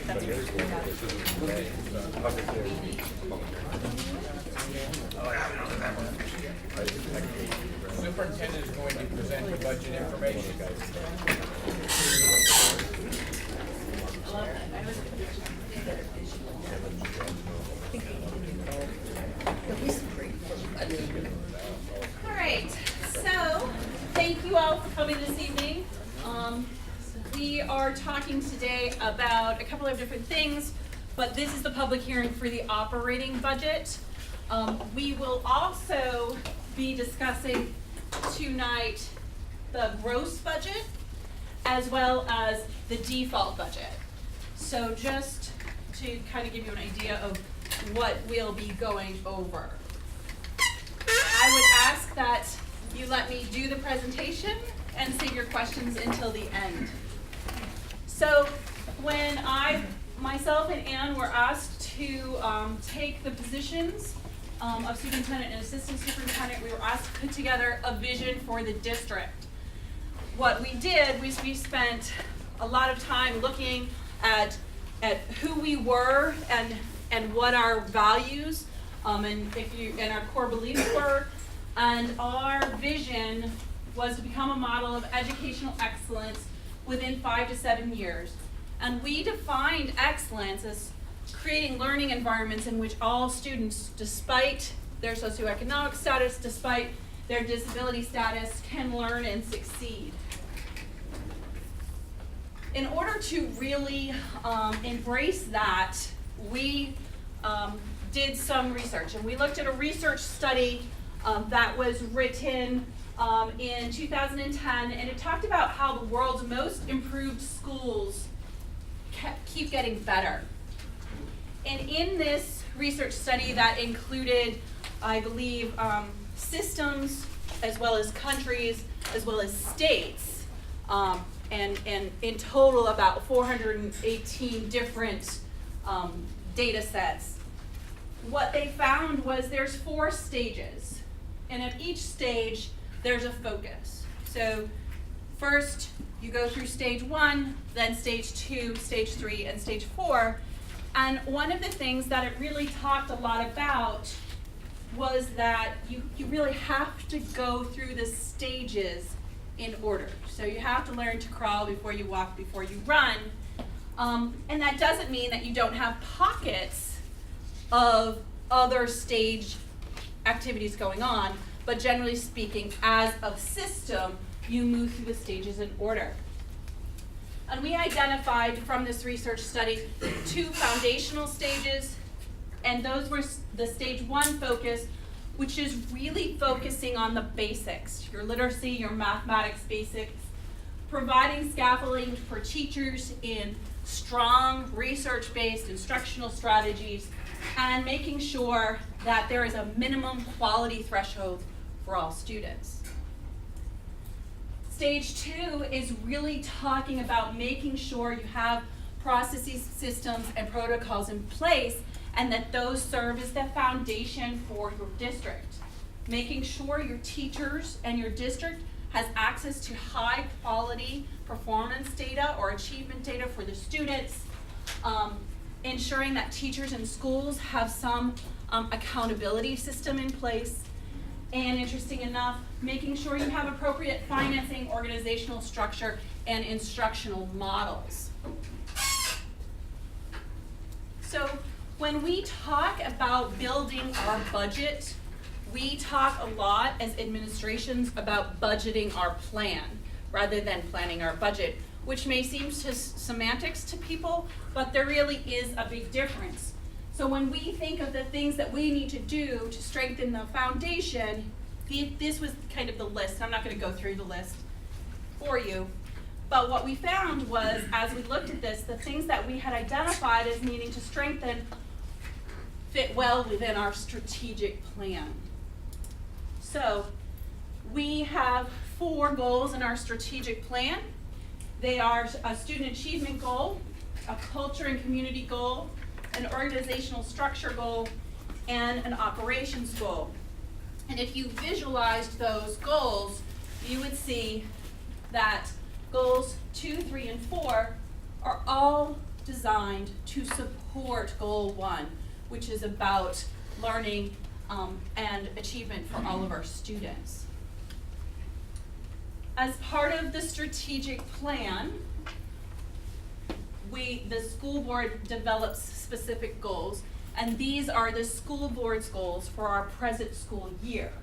Superintendent is going to present the budget information. All right, so thank you all for coming this evening. We are talking today about a couple of different things, but this is the public hearing for the operating budget. We will also be discussing tonight the gross budget as well as the default budget. So just to kind of give you an idea of what we'll be going over. I would ask that you let me do the presentation and save your questions until the end. So when myself and Ann were asked to take the positions of superintendent and assistant superintendent, we were asked to put together a vision for the district. What we did was we spent a lot of time looking at who we were and what our values and our core beliefs were, and our vision was to become a model of educational excellence within 5 to 7 years. And we defined excellence as creating learning environments in which all students, despite their socioeconomic status, despite their disability status, can learn and succeed. In order to really embrace that, we did some research, and we looked at a research study that was written in 2010, and it talked about how the world's most improved schools keep getting better. And in this research study that included, I believe, systems as well as countries as well as states, and in total about 418 different data sets. What they found was there's 4 stages, and at each stage there's a focus. So first you go through stage 1, then stage 2, stage 3, and stage 4. And one of the things that it really talked a lot about was that you really have to go through the stages in order. So you have to learn to crawl before you walk, before you run. And that doesn't mean that you don't have pockets of other stage activities going on, but generally speaking, as a system, you move through the stages in order. And we identified from this research study 2 foundational stages, and those were the stage 1 focus, which is really focusing on the basics, your literacy, your mathematics basics, providing scaffolding for teachers in strong research-based instructional strategies, and making sure that there is a minimum quality threshold for all students. Stage 2 is really talking about making sure you have processes, systems, and protocols in place, and that those serve as the foundation for your district. Making sure your teachers and your district has access to high quality performance data or achievement data for the students, ensuring that teachers and schools have some accountability system in place, and interesting enough, making sure you have appropriate financing, organizational structure, and instructional models. So when we talk about building our budget, we talk a lot as administrations about budgeting our plan rather than planning our budget, which may seem semantics to people, but there really is a big difference. So when we think of the things that we need to do to strengthen the foundation, this was kind of the list. I'm not going to go through the list for you, but what we found was, as we looked at this, the things that we had identified as needing to strengthen fit well within our strategic plan. So we have 4 goals in our strategic plan. They are a student achievement goal, a culture and community goal, an organizational structure goal, and an operations goal. And if you visualized those goals, you would see that goals 2, 3, and 4 are all designed to support Goal 1, which is about learning and achievement for all of our students. As part of the strategic plan, the school board develops specific goals, and these are the school board's goals for our present school year.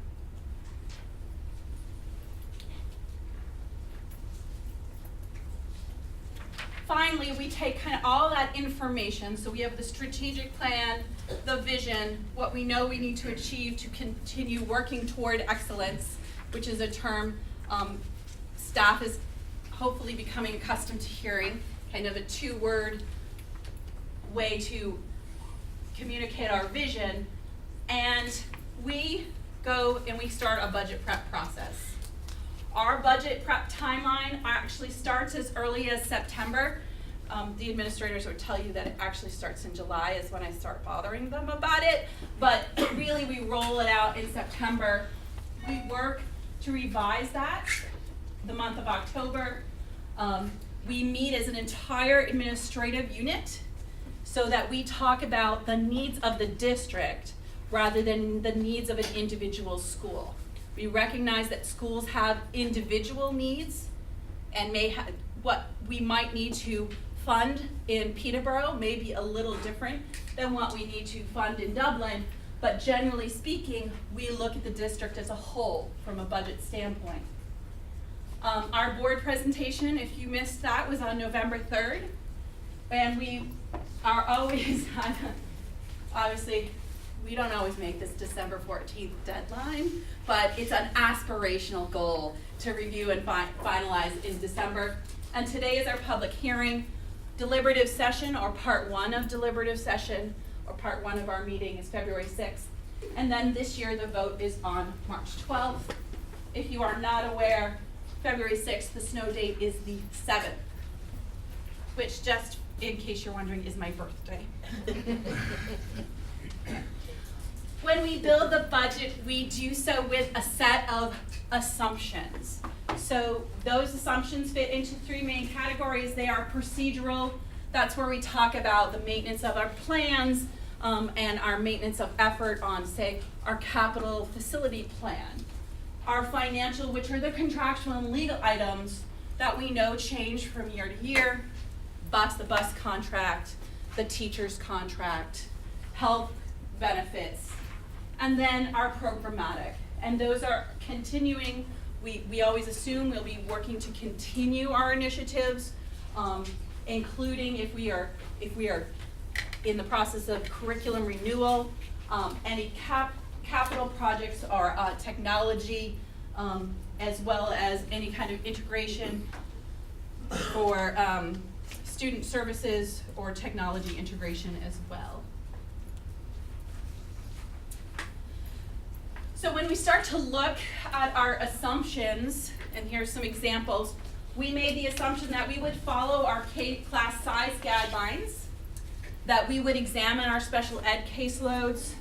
Finally, we take kind of all that information, so we have the strategic plan, the vision, what we know we need to achieve to continue working toward excellence, which is a term staff is hopefully becoming accustomed to hearing, kind of a two-word way to communicate our vision. And we go and we start a budget prep process. Our budget prep timeline actually starts as early as September. The administrators would tell you that it actually starts in July is when I start bothering them about it, but really we roll it out in September. We work to revise that the month of October. We meet as an entire administrative unit so that we talk about the needs of the district rather than the needs of an individual school. We recognize that schools have individual needs and may have what we might need to fund in Peterborough may be a little different than what we need to fund in Dublin, but generally speaking, we look at the district as a whole from a budget standpoint. Our board presentation, if you missed that, was on November 3rd, and we are always, obviously, we don't always make this December 14th deadline, but it's an aspirational goal to review and finalize in December. And today is our public hearing. Deliberative session, or part 1 of deliberative session, or part 1 of our meeting is February 6th. And then this year the vote is on March 12th. If you are not aware, February 6th, the snow date is the 7th, which, just in case you're wondering, is my birthday. When we build the budget, we do so with a set of assumptions. So those assumptions fit into 3 main categories. They are procedural. That's where we talk about the maintenance of our plans and our maintenance of effort on, say, our capital facility plan. Our financial, which are the contractual and legal items that we know change from year to year, the bus contract, the teacher's contract, health benefits, and then our programmatic. And those are continuing. We always assume we'll be working to continue our initiatives, including if we are in the process of curriculum renewal, any capital projects or technology, as well as any kind of integration for student services or technology integration as well. So when we start to look at our assumptions, and here's some examples, we made the assumption that we would follow our class size guidelines, that we would examine our special ed caseloads,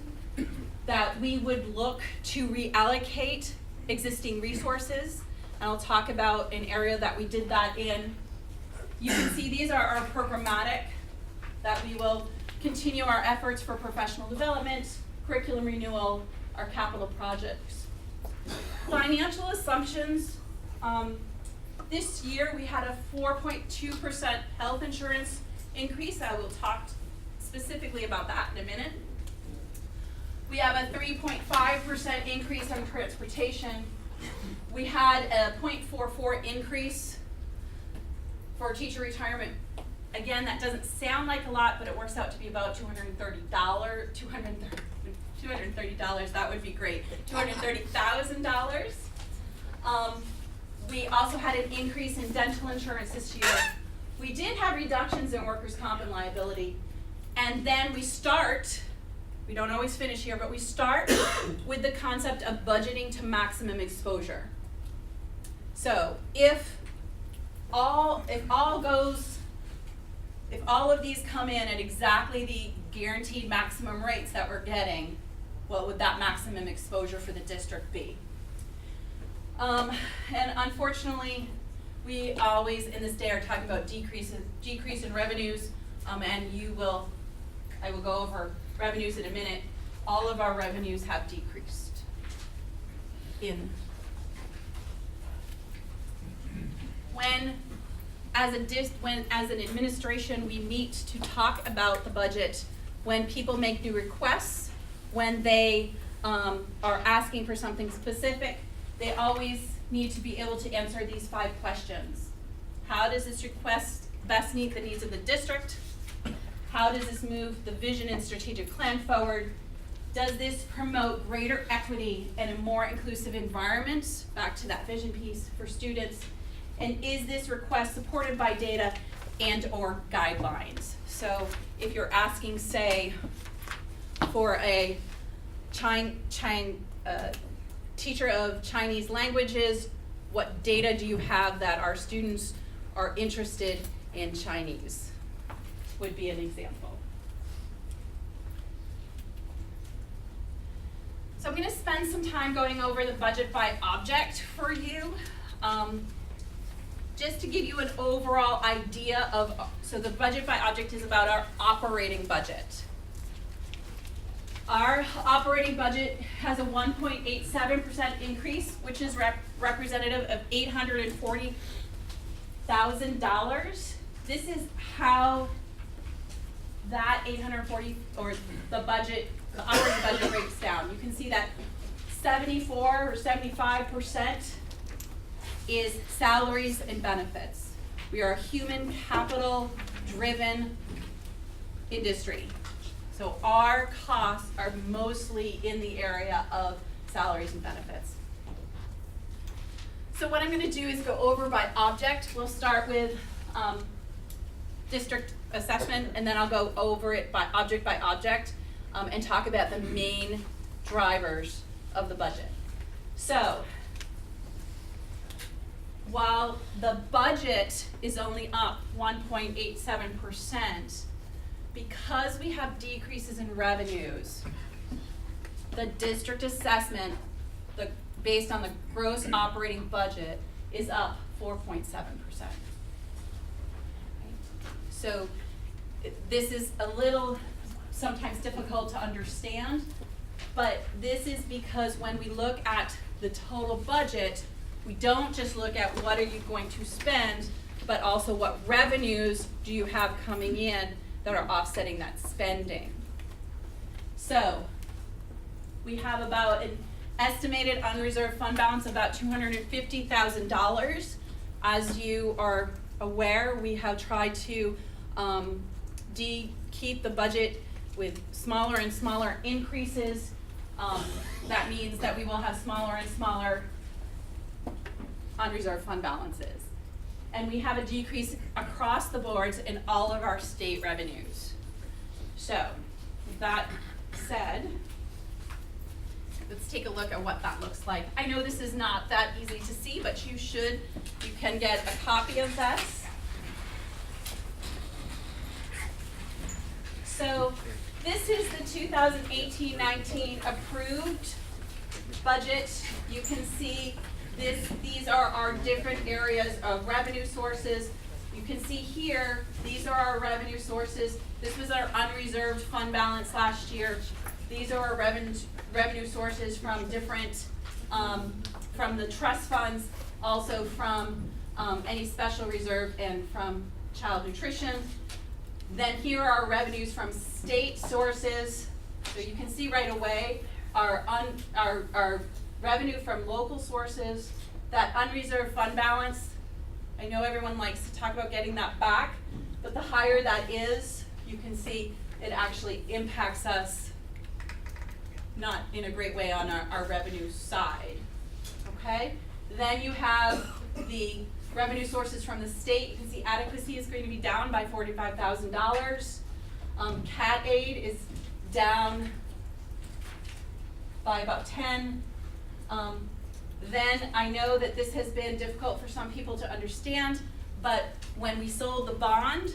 that we would look to reallocate existing resources, and I'll talk about an area that we did that in. You can see these are our programmatic, that we will continue our efforts for professional development, curriculum renewal, our capital projects. Financial assumptions, this year we had a 4.2% health insurance increase. I will talk specifically about that in a minute. We have a 3.5% increase on transportation. We had a 0.44 increase for teacher retirement. Again, that doesn't sound like a lot, but it works out to be about $230, that would be great, $230,000. We also had an increase in dental insurance this year. We did have reductions in workers' comp and liability. And then we don't always finish here, but we start with the concept of budgeting to maximum exposure. So if all of these come in at exactly the guaranteed maximum rates that we're getting, what would that maximum exposure for the district be? And unfortunately, we always in this day are talking about decrease in revenues, and I will go over revenues in a minute. All of our revenues have decreased when as an administration we meet to talk about the budget, when people make new requests, when they are asking for something specific, they always need to be able to answer these 5 questions. How does this request best meet the needs of the district? How does this move the vision and strategic plan forward? Does this promote greater equity and a more inclusive environment, back to that vision piece, for students? And is this request supported by data and or guidelines? So if you're asking, say, for a teacher of Chinese languages, what data do you have that our students are interested in Chinese? Would be an example. So I'm going to spend some time going over the budget by object for you, just to give you an overall idea of, so the budget by object is about our operating budget. Our operating budget has a 1.87% increase, which is representative of $840,000. This is how that 840, or the operating budget breaks down. You can see that 74 or 75% is salaries and benefits. We are a human capital driven industry. So our costs are mostly in the area of salaries and benefits. So what I'm going to do is go over by object. We'll start with district assessment, and then I'll go over it by object, and talk about the main drivers of the budget. So while the budget is only up 1.87%, because we have decreases in revenues, the district assessment, based on the gross operating budget, is up 4.7%. So this is a little sometimes difficult to understand, but this is because when we look at the total budget, we don't just look at what are you going to spend, but also what revenues do you have coming in that are offsetting that spending. So we have about an estimated unreserved fund balance of about $250,000. As you are aware, we have tried to keep the budget with smaller and smaller increases. That means that we will have smaller and smaller unreserved fund balances. And we have a decrease across the boards in all of our state revenues. So, with that said, let's take a look at what that looks like. I know this is not that easy to see, but you can get a copy of this. So this is the 2018-19 approved budget. You can see these are our different areas of revenue sources. You can see here, these are our revenue sources. This was our unreserved fund balance last year. These are our revenue sources from different, from the trust funds, also from any special reserve, and from child nutrition. Then here are our revenues from state sources. So you can see right away our revenue from local sources, that unreserved fund balance. I know everyone likes to talk about getting that back, but the higher that is, you can see it actually impacts us not in a great way on our revenue side, okay? Then you have the revenue sources from the state. You can see adequacy is going to be down by $45,000. CAT aid is down by about 10. Then I know that this has been difficult for some people to understand, but when we sold the bond,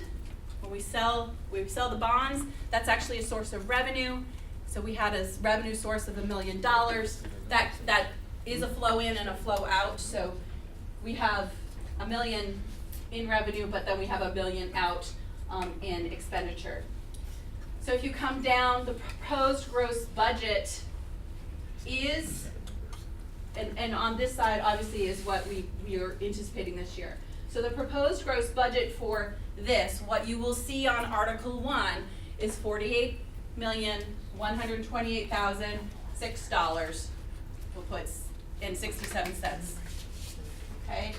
when we sell the bonds, that's actually a source of revenue. So we had a revenue source of $1 million. That is a flow in and a flow out. So we have $1 million in revenue, but then we have $1 million out in expenditure. So if you come down, the proposed gross budget is, and on this side obviously is what we are anticipating this year. So the proposed gross budget for this, what you will see on Article 1 is $48,128,006. We'll put in 67 cents. Okay?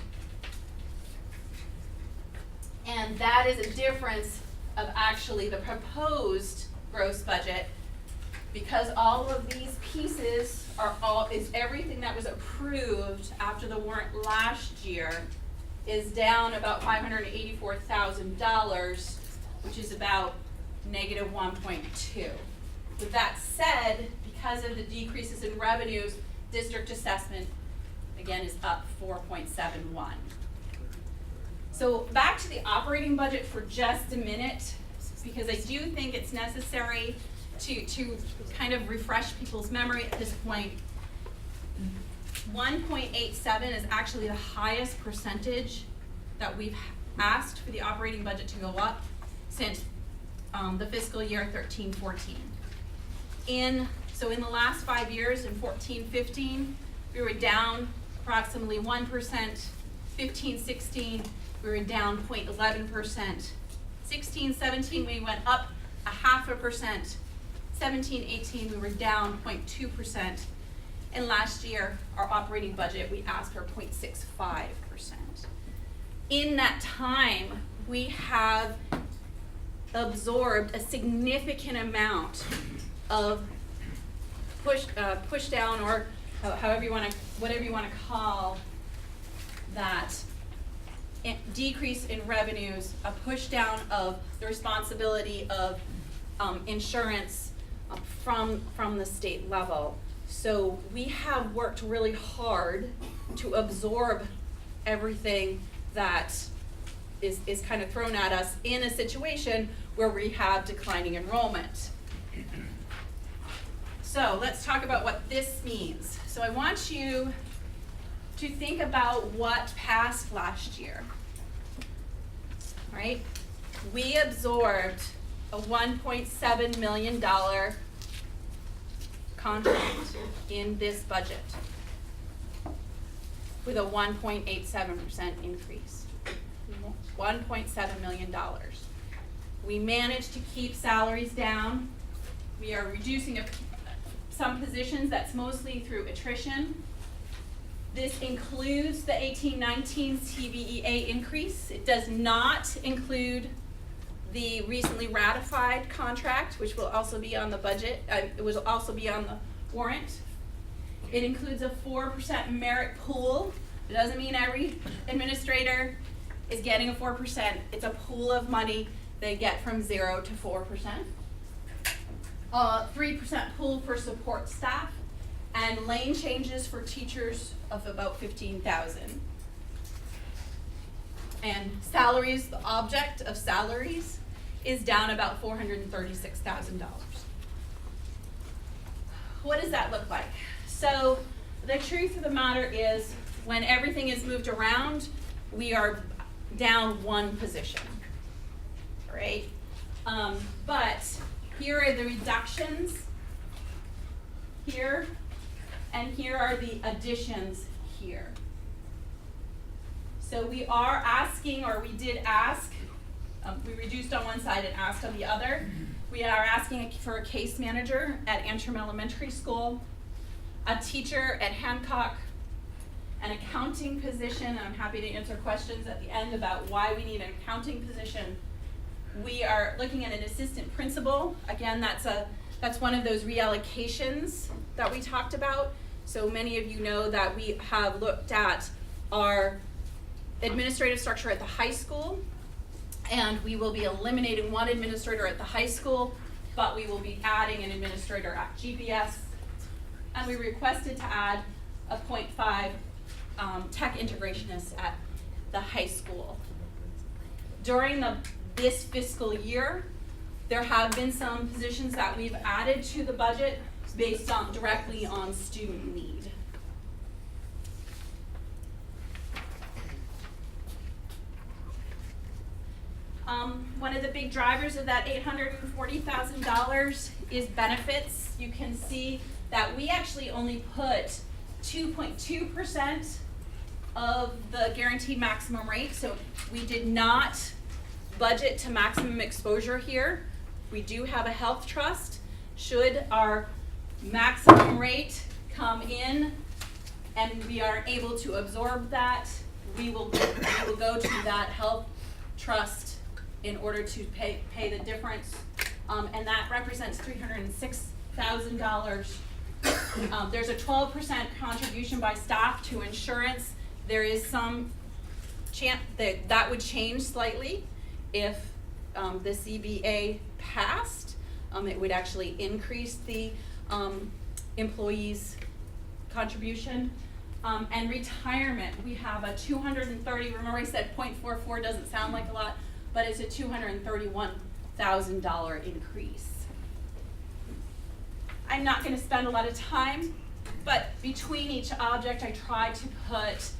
And that is a difference of actually the proposed gross budget, because all of these pieces is everything that was approved after the warrant last year is down about $584,000, which is about negative 1.2. With that said, because of the decreases in revenues, district assessment again is up 4.71. So back to the operating budget for just a minute, because I do think it's necessary to kind of refresh people's memory at this point. 1.87 is actually the highest percentage that we've asked for the operating budget to go up since the fiscal year 13-14. So in the last 5 years, in 14-15, we were down approximately 1%. 15-16, we were down 0.11%. 16-17, we went up 0.5%. 17-18, we were down 0.2%. And last year, our operating budget, we asked for 0.65%. In that time, we have absorbed a significant amount of push down, or whatever you want to call that, decrease in revenues, a push down of the responsibility of insurance from the state level. So we have worked really hard to absorb everything that is kind of thrown at us in a situation where we have declining enrollment. So let's talk about what this means. So I want you to think about what passed last year, right? We absorbed a $1.7 million contract in this budget with a 1.87% increase. $1.7 million. We managed to keep salaries down. We are reducing some positions, that's mostly through attrition. This includes the 18-19 TBEA increase. It does not include the recently ratified contract, which will also be on the budget. It will also be on the warrant. It includes a 4% merit pool. It doesn't mean every administrator is getting a 4%. It's a pool of money they get from 0 to 4%. 3% pool for support staff, and lane changes for teachers of about 15,000. And salaries, the object of salaries, is down about $436,000. What does that look like? So the truth of the matter is, when everything is moved around, we are down one position, right? But here are the reductions here, and here are the additions here. So we are asking, or we did ask, we reduced on one side and asked on the other. We are asking for a case manager at Antrim Elementary School, a teacher at Hancock, an accounting position, and I'm happy to answer questions at the end about why we need an accounting position. We are looking at an assistant principal. Again, that's one of those reallocations that we talked about. So many of you know that we have looked at our administrative structure at the high school, and we will be eliminating one administrator at the high school, but we will be adding an administrator at GPS, and we requested to add a 0.5 tech integrationist at the high school. During this fiscal year, there have been some positions that we've added to the budget based on directly on student need. one of the big drivers of that $840,000 is benefits. You can see that we actually only put 2.2% of the guaranteed maximum rate, so we did not budget to maximum exposure here. We do have a health trust. Should our maximum rate come in and we are able to absorb that, we will go to that health trust in order to pay the difference, and that represents $306,000. There's a 12% contribution by staff to insurance. There is some chance that would change slightly if the CBA passed. It would actually increase the employees' contribution. And retirement, we have a 230, remember I said 0.44 doesn't sound like a lot, but it's a $231,000 increase. I'm not going to spend a lot of time, but between each object I tried to put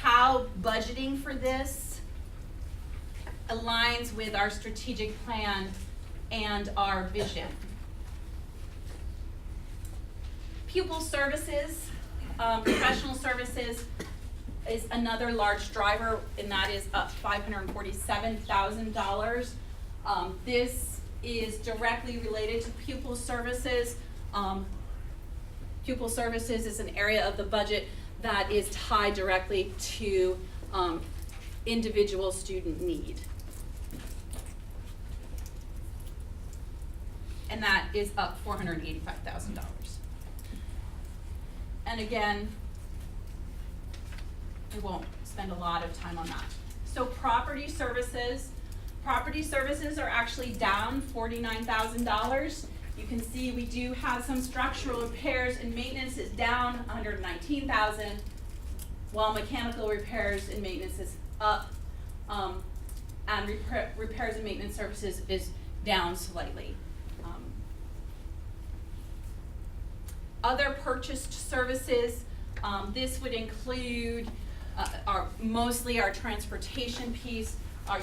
how budgeting for this aligns with our strategic plan and our vision. Pupil services, professional services is another large driver, and that is up $547,000. This is directly related to pupil services. Pupil services is an area of the budget that is tied directly to individual student need. And that is up $485,000. And again, I won't spend a lot of time on that. So property services are actually down $49,000. You can see we do have some structural repairs and maintenance is down $119,000, while mechanical repairs and maintenance is up, and repairs and maintenance services is down slightly. Other purchased services, this would include mostly our transportation piece.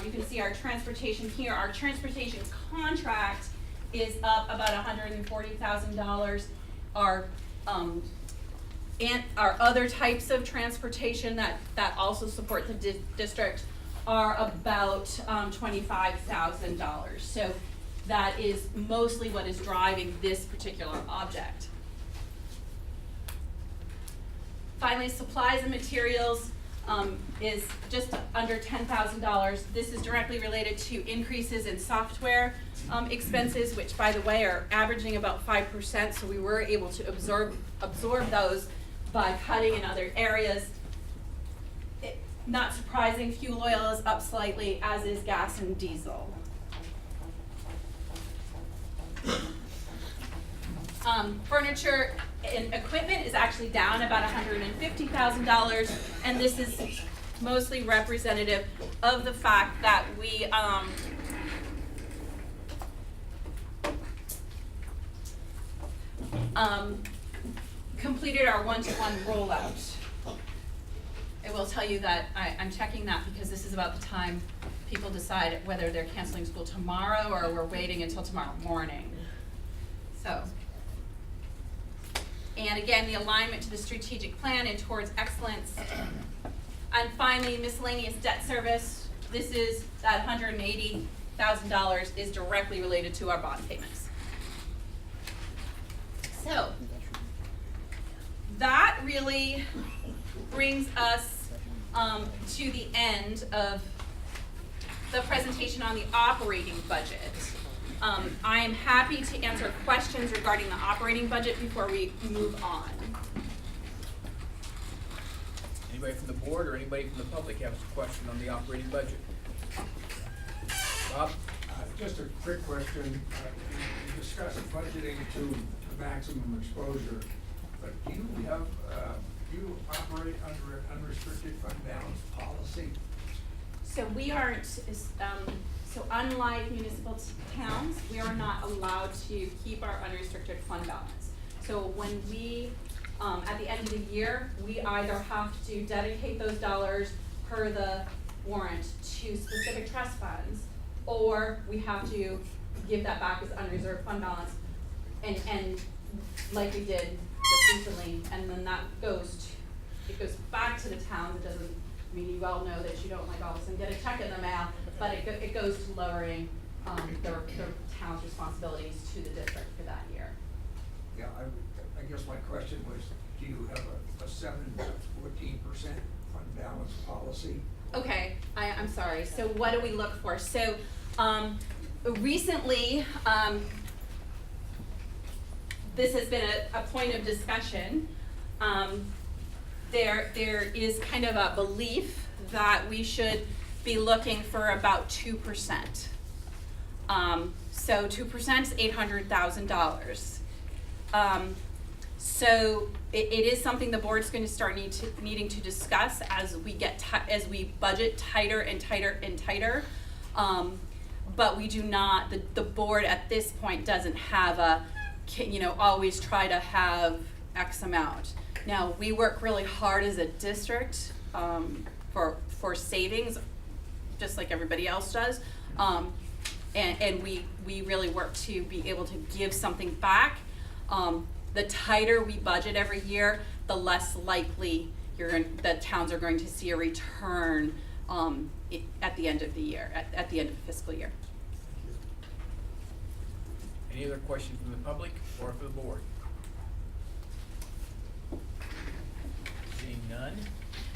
You can see our transportation here. Our transportation contract is up about $140,000. Our other types of transportation that also support the district are about $25,000. So that is mostly what is driving this particular object. Finally, supplies and materials is just under $10,000. This is directly related to increases in software expenses, which, by the way, are averaging about 5%. So we were able to absorb those by cutting in other areas. Not surprising, fuel oil is up slightly, as is gas and diesel. Furniture and equipment is actually down about $150,000, and this is mostly representative of the fact that we completed our one-to-one rollout. I will tell you that I'm checking that because this is about the time people decide whether they're canceling school tomorrow or we're waiting until tomorrow morning. So. And again, the alignment to the strategic plan and towards excellence. And finally, miscellaneous debt service. This is that $180,000 is directly related to our bond payments. So that really brings us to the end of the presentation on the operating budget. I am happy to answer questions regarding the operating budget before we move on. Anybody from the board or anybody from the public has a question on the operating budget? Bob? Just a quick question. You discussed budgeting to maximum exposure, but do you operate under an unrestricted fund balance policy? So we aren't, so unlike municipal towns, we are not allowed to keep our unrestricted fund balance. So when we, at the end of the year, we either have to dedicate those dollars per the warrant to specific trust funds, or we have to give that back as unreserved fund balance, and like we did just recently, and then that goes back to the town. It doesn't, I mean, you all know that you don't like all of a sudden get a check in the mail, but it goes to lowering their town's responsibilities to the district for that year. Yeah, I guess my question was, do you have a 7 to 14% fund balance policy? Okay, I'm sorry. So what do we look for? So recently, this has been a point of discussion. There is kind of a belief that we should be looking for about 2%. So 2% is $800,000. So it is something the board's going to start needing to discuss as we as we budget tighter and tighter and tighter. But we do not. The board at this point doesn't have always try to have X amount. Now we work really hard as a district for savings, just like everybody else does. And we really work to be able to give something back. The tighter we budget every year, the less likely the towns are going to see a return at the end of the year, at the end of the fiscal year. Any other questions from the public or for the board? Seeing none?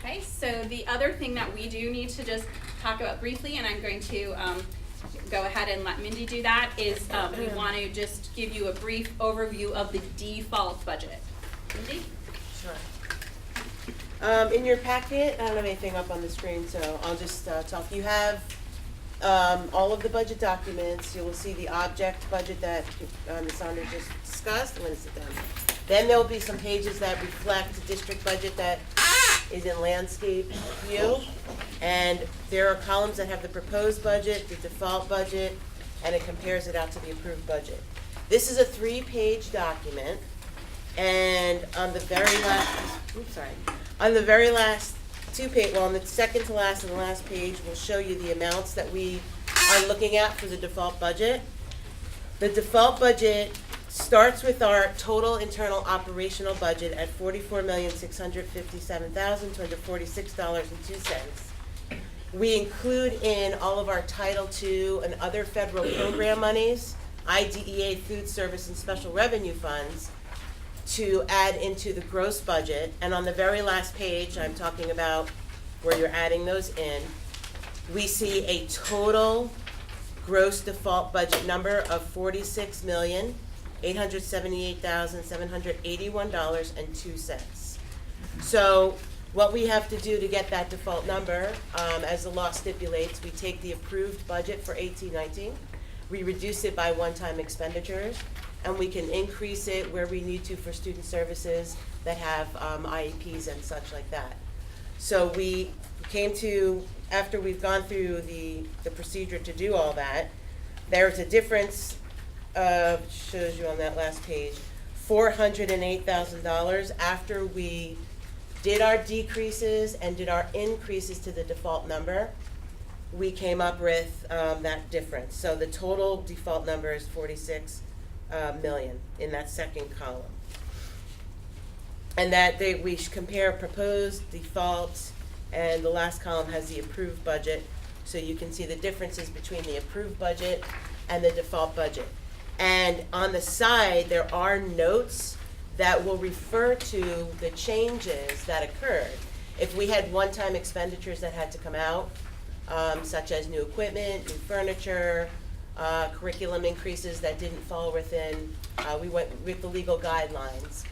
Okay, so the other thing that we do need to just talk about briefly, and I'm going to go ahead and let Mindy do that, is we want to just give you a brief overview of the default budget. Mindy? Sure. In your packet, I don't have anything up on the screen, so I'll just talk. You have all of the budget documents. You will see the object budget that Ms. Saunders just discussed. I'm going to sit down. Then there will be some pages that reflect the district budget that is in landscape view. And there are columns that have the proposed budget, the default budget, and it compares it out to the approved budget. This is a 3-page document, and on the very last 2 page, well, on the second to last and the last page, we'll show you the amounts that we are looking at for the default budget. The default budget starts with our total internal operational budget at $44,657,246.02. We include in all of our Title II and other federal program monies, IDEA, food service, and special revenue funds to add into the gross budget. And on the very last page, I'm talking about where you're adding those in, we see a total gross default budget number of $46,878,781.02. So what we have to do to get that default number, as the law stipulates, we take the approved budget for 18-19, we reduce it by one-time expenditures, and we can increase it where we need to for student services that have IEPs and such like that. So we came to, after we've gone through the procedure to do all that, there's a difference of, shows you on that last page, $408,000 after we did our decreases and did our increases to the default number. We came up with that difference. So the total default number is 46 million in that second column. And that we compare proposed, default, and the last column has the approved budget. So you can see the differences between the approved budget and the default budget. And on the side, there are notes that will refer to the changes that occurred. If we had one-time expenditures that had to come out, such as new equipment, new furniture, curriculum increases that didn't fall within, we went with the legal guidelines.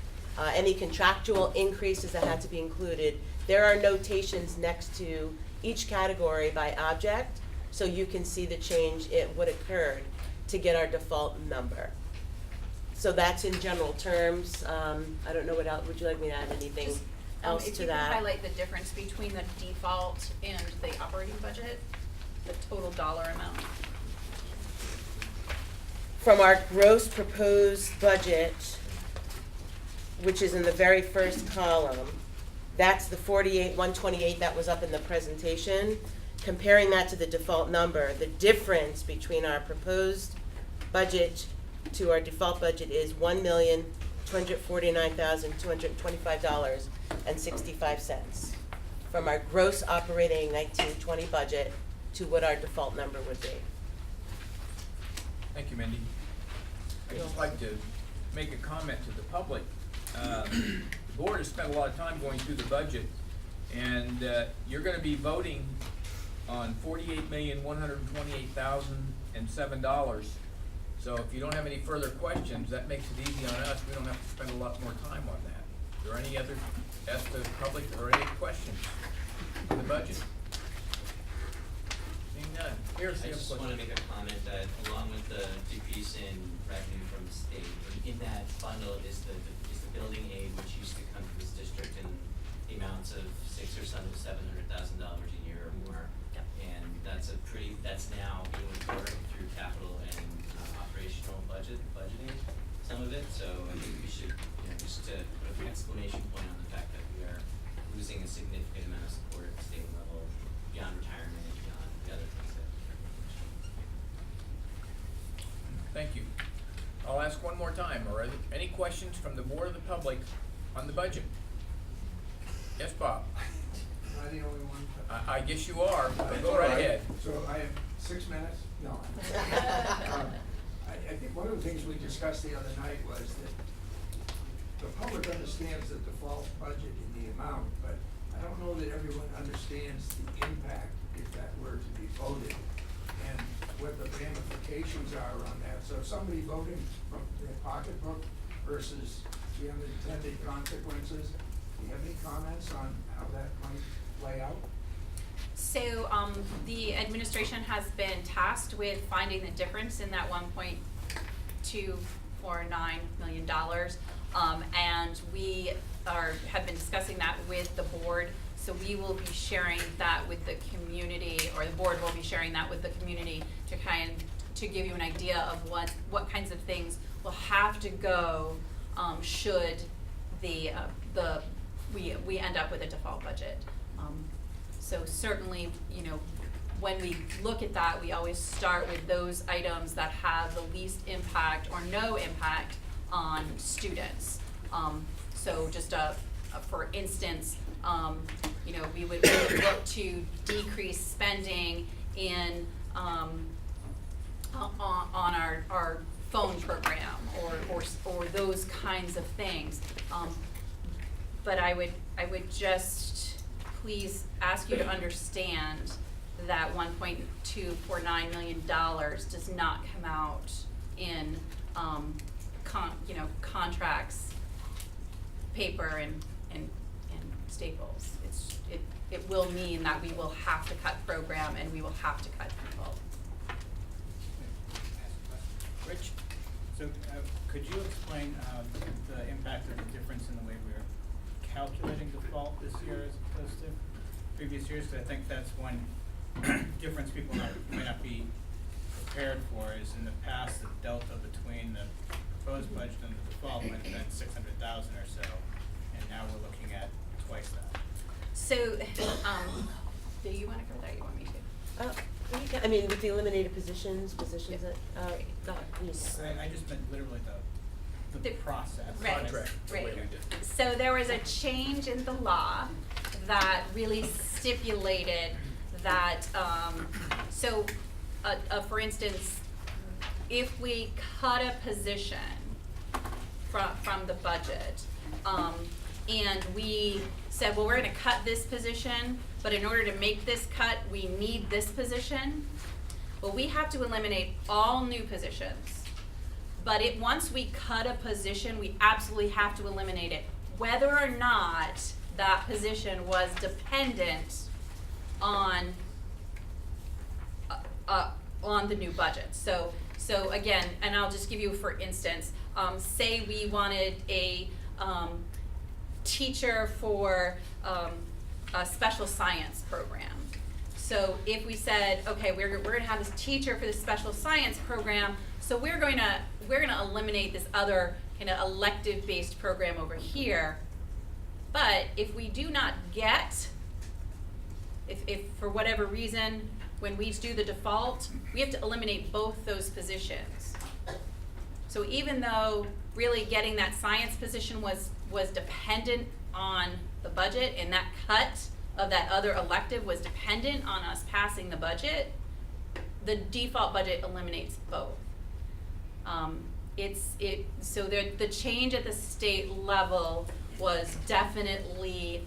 Any contractual increases that had to be included, there are notations next to each category by object, so you can see the change, what occurred to get our default number. So that's in general terms. I don't know what else, would you like me to add anything else to that? If you can highlight the difference between the default and the operating budget, the total dollar amount. From our gross proposed budget, which is in the very first column, that's the 48,128 that was up in the presentation. comparing that to the default number, the difference between our proposed budget to our default budget is $1,249,225.65 from our gross operating 19-20 budget to what our default number would be. Thank you, Mindy. I'd just like to make a comment to the public. The board has spent a lot of time going through the budget, and you're gonna be voting on $48,128,007. So if you don't have any further questions, that makes it easy on us. We don't have to spend a lot more time on that. Are there any other, ask the public, or any questions on the budget? Seeing none. Here's I the just want to make a comment that along with the decrease in revenue from the state, in that bundle is the building aid, which used to come to this district in the amounts of $600,000 or $700,000 a year or more. Yep. And that's now being recorded through capital and operational budgeting, some of it. So I think we should, just to put an exclamation point on the fact that we are losing a significant amount of support at the state level beyond retirement and beyond the other things that Thank you. I'll ask one more time. Are there any questions from the board or the public on the budget? Yes, Bob? Am I the only one? I guess you are, but That's go all right ahead. So I have 6 minutes? No. I think one of the things we discussed the other night was that the public understands the default budget in the amount, but I don't know that everyone understands the impact if that were to be voted and what the ramifications are on that. So if somebody voting from their pocketbook versus the unintended consequences, do you have any comments on how that might play out? So, the administration has been tasked with finding the difference in that $1.249 million. And we have been discussing that with the board. So we will be sharing that with the community, or the board will be sharing that with the community to to give you an idea of what kinds of things will have to go, should we end up with a default budget. So certainly, when we look at that, we always start with those items that have the least impact or no impact on students. So just for instance, we would look to decrease spending in on our phone program or those kinds of things. But I would just please ask you to understand that $1.249 million does not come out in contracts, paper and staples. It will mean that we will have to cut program and we will have to cut people. Rich? So could you explain the impact of the difference in the way we're calculating default this year as opposed to previous years? Because I think that's one difference people might not be prepared for, is in the past the delta between the proposed budget and the default might have been 600,000 or so, and now we're looking at twice that. So, do you want to go there? You want me to? With the eliminated positions that, yes. I just meant literally the process. Right. Contract, the way we Right. did. So there was a change in the law that really stipulated that, for instance, if we cut a position from the budget, and we said, well, we're gonna cut this position, but in order to make this cut, we need this position. Well, we have to eliminate all new positions. But once we cut a position, we absolutely have to eliminate it, whether or not that position was dependent on the new budget. So again, and I'll just give you for instance, say we wanted a teacher for a special science program. So if we said, okay, we're gonna have this teacher for this special science program, so we're gonna eliminate this other kind of elective-based program over here. But if we do not get if for whatever reason, when we do the default, we have to eliminate both those positions. So even though really getting that science position was dependent on the budget, and that cut of that other elective was dependent on us passing the budget, the default budget eliminates both. So the change at the state level was definitely,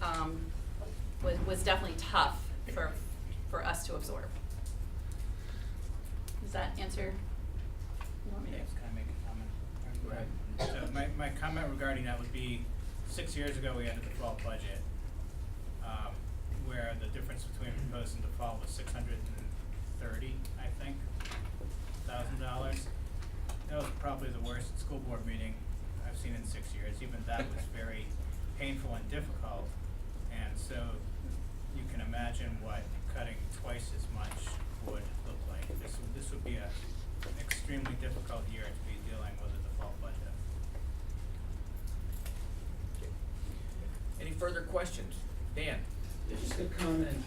was definitely tough for us to absorb. Does that answer? You want me to? Yes, can I make a comment? Go ahead. So my comment regarding that would be, 6 years ago, we had a default budget, where the difference between proposed and default was $630, I think, $1,000. That was probably the worst school board meeting I've seen in 6 years. Even that was very painful and difficult. And so you can imagine what cutting twice as much would look like. This would be an extremely difficult year to be dealing with a default budget. Any further questions? Dan? Just a comment.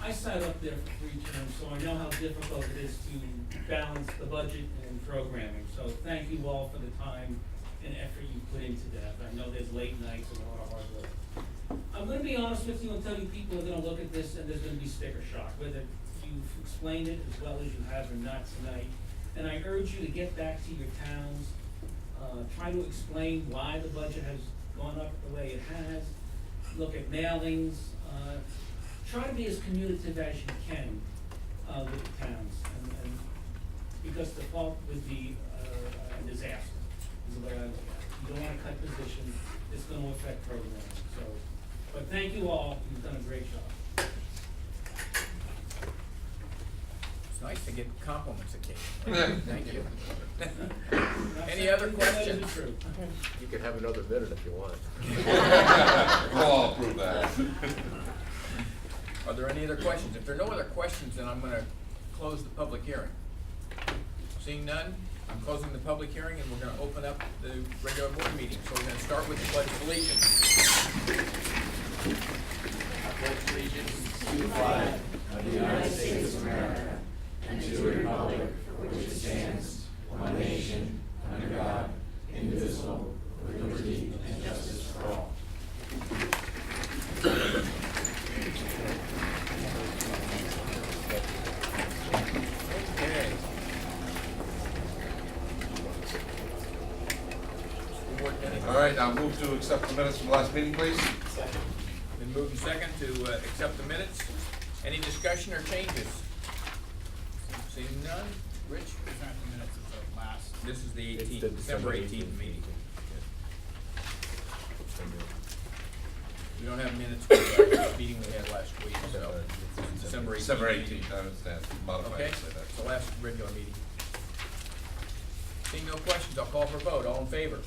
I sat up there for 3 terms, so I know how difficult it is to balance the budget and programming. So thank you all for the time and effort you put into that. I know there's late nights and a lot of hard work. I'm gonna be honest with you and tell you people are gonna look at this and there's gonna be sticker shock, whether you've explained it as well as you have or not tonight. And I urge you to get back to your towns, try to explain why the budget has gone up the way it has, look at mailings, try to be as communicative as you can with the towns, and because default would be a disaster, is the way I look at it. You don't wanna cut positions, it's gonna affect programming, so, but thank you all, you've done a great job. It's nice to get compliments occasionally. Thank you. Any other questions? You can have another minute if you want. We'll all approve that. Are there any other questions? If there are no other questions, then I'm gonna close the public hearing. Seeing none, I'm closing the public hearing, and we're gonna open up the regular board meeting. So we're gonna start with the pledge of allegiance. I pledge allegiance to the flag of the United States of America and to the republic for which it stands, one nation, under God, indivisible, with liberty and justice for all. Okay. School board minutes. All right, now move to accept the minutes from the last meeting, please. Been moved and second to accept the minutes. Any discussion or changes? Seeing none. Rich? These aren't the minutes of the last. This is the It's 18th, the December 18th meeting. We don't have minutes for the meeting we had last week, so December 18th. December 18th, I understand, modified, Okay, say that. it's the last regular meeting. Seeing no questions, I'll call for a vote. All in favor?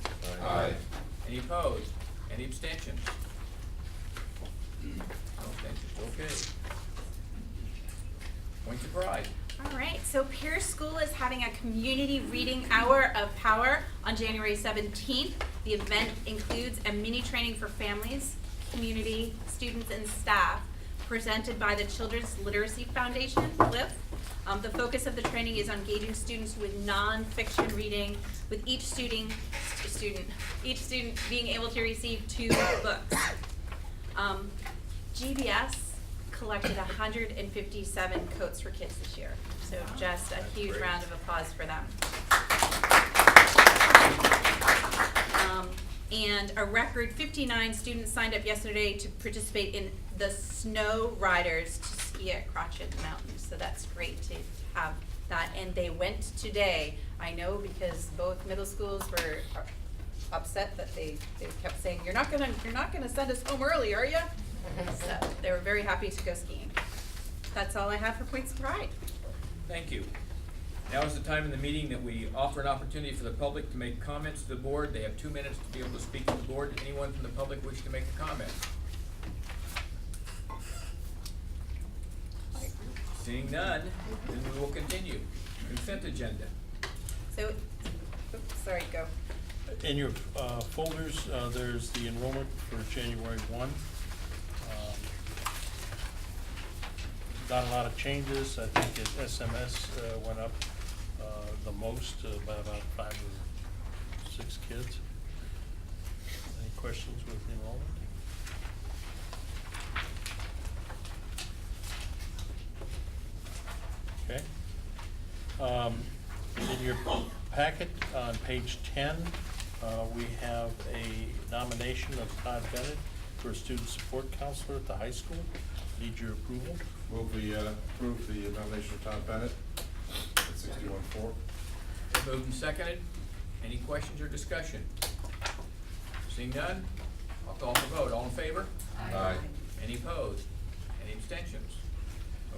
Aye. Any opposed? Any abstentions? No abstentions, okay. Points of pride. All right, so Pierce School is having a community reading hour of power on January 17th. The event includes a mini training for families, community, students, and staff presented by the Children's Literacy Foundation, LIF. The focus of the training is on engaging students with nonfiction reading, with each student being able to receive 2 books. GBS collected 157 coats for kids this year. So just a huge great. round of applause for them. And a record 59 students signed up yesterday to participate in the Snow Riders to ski at Crotched Mountain. So that's great to have that. And they went today. I know because both middle schools were upset that they kept saying, you're not gonna send us home early, are you? So they were very happy to go skiing. That's all I have for points of pride. Thank you. Now is the time in the meeting that we offer an opportunity for the public to make comments to the board. They have 2 minutes to be able to speak to the board. Anyone from the public wish to make a comment? Seeing none, then we will continue. Consent agenda. So, oops, sorry, go. In your folders, there's the enrollment for January 1. not a lot of changes. I think SMS went up the most, by about 5 or 6 kids. Any questions with enrollment? Okay. In your packet on page 10, we have a nomination of Todd Bennett for a student support counselor at the high school. Need your approval. Move we approve the nomination of Todd Bennett at 61-4. Moved and seconded. Any questions or discussion? Seeing none, I'll call for vote. All in favor? Aye. Any opposed? Any abstentions?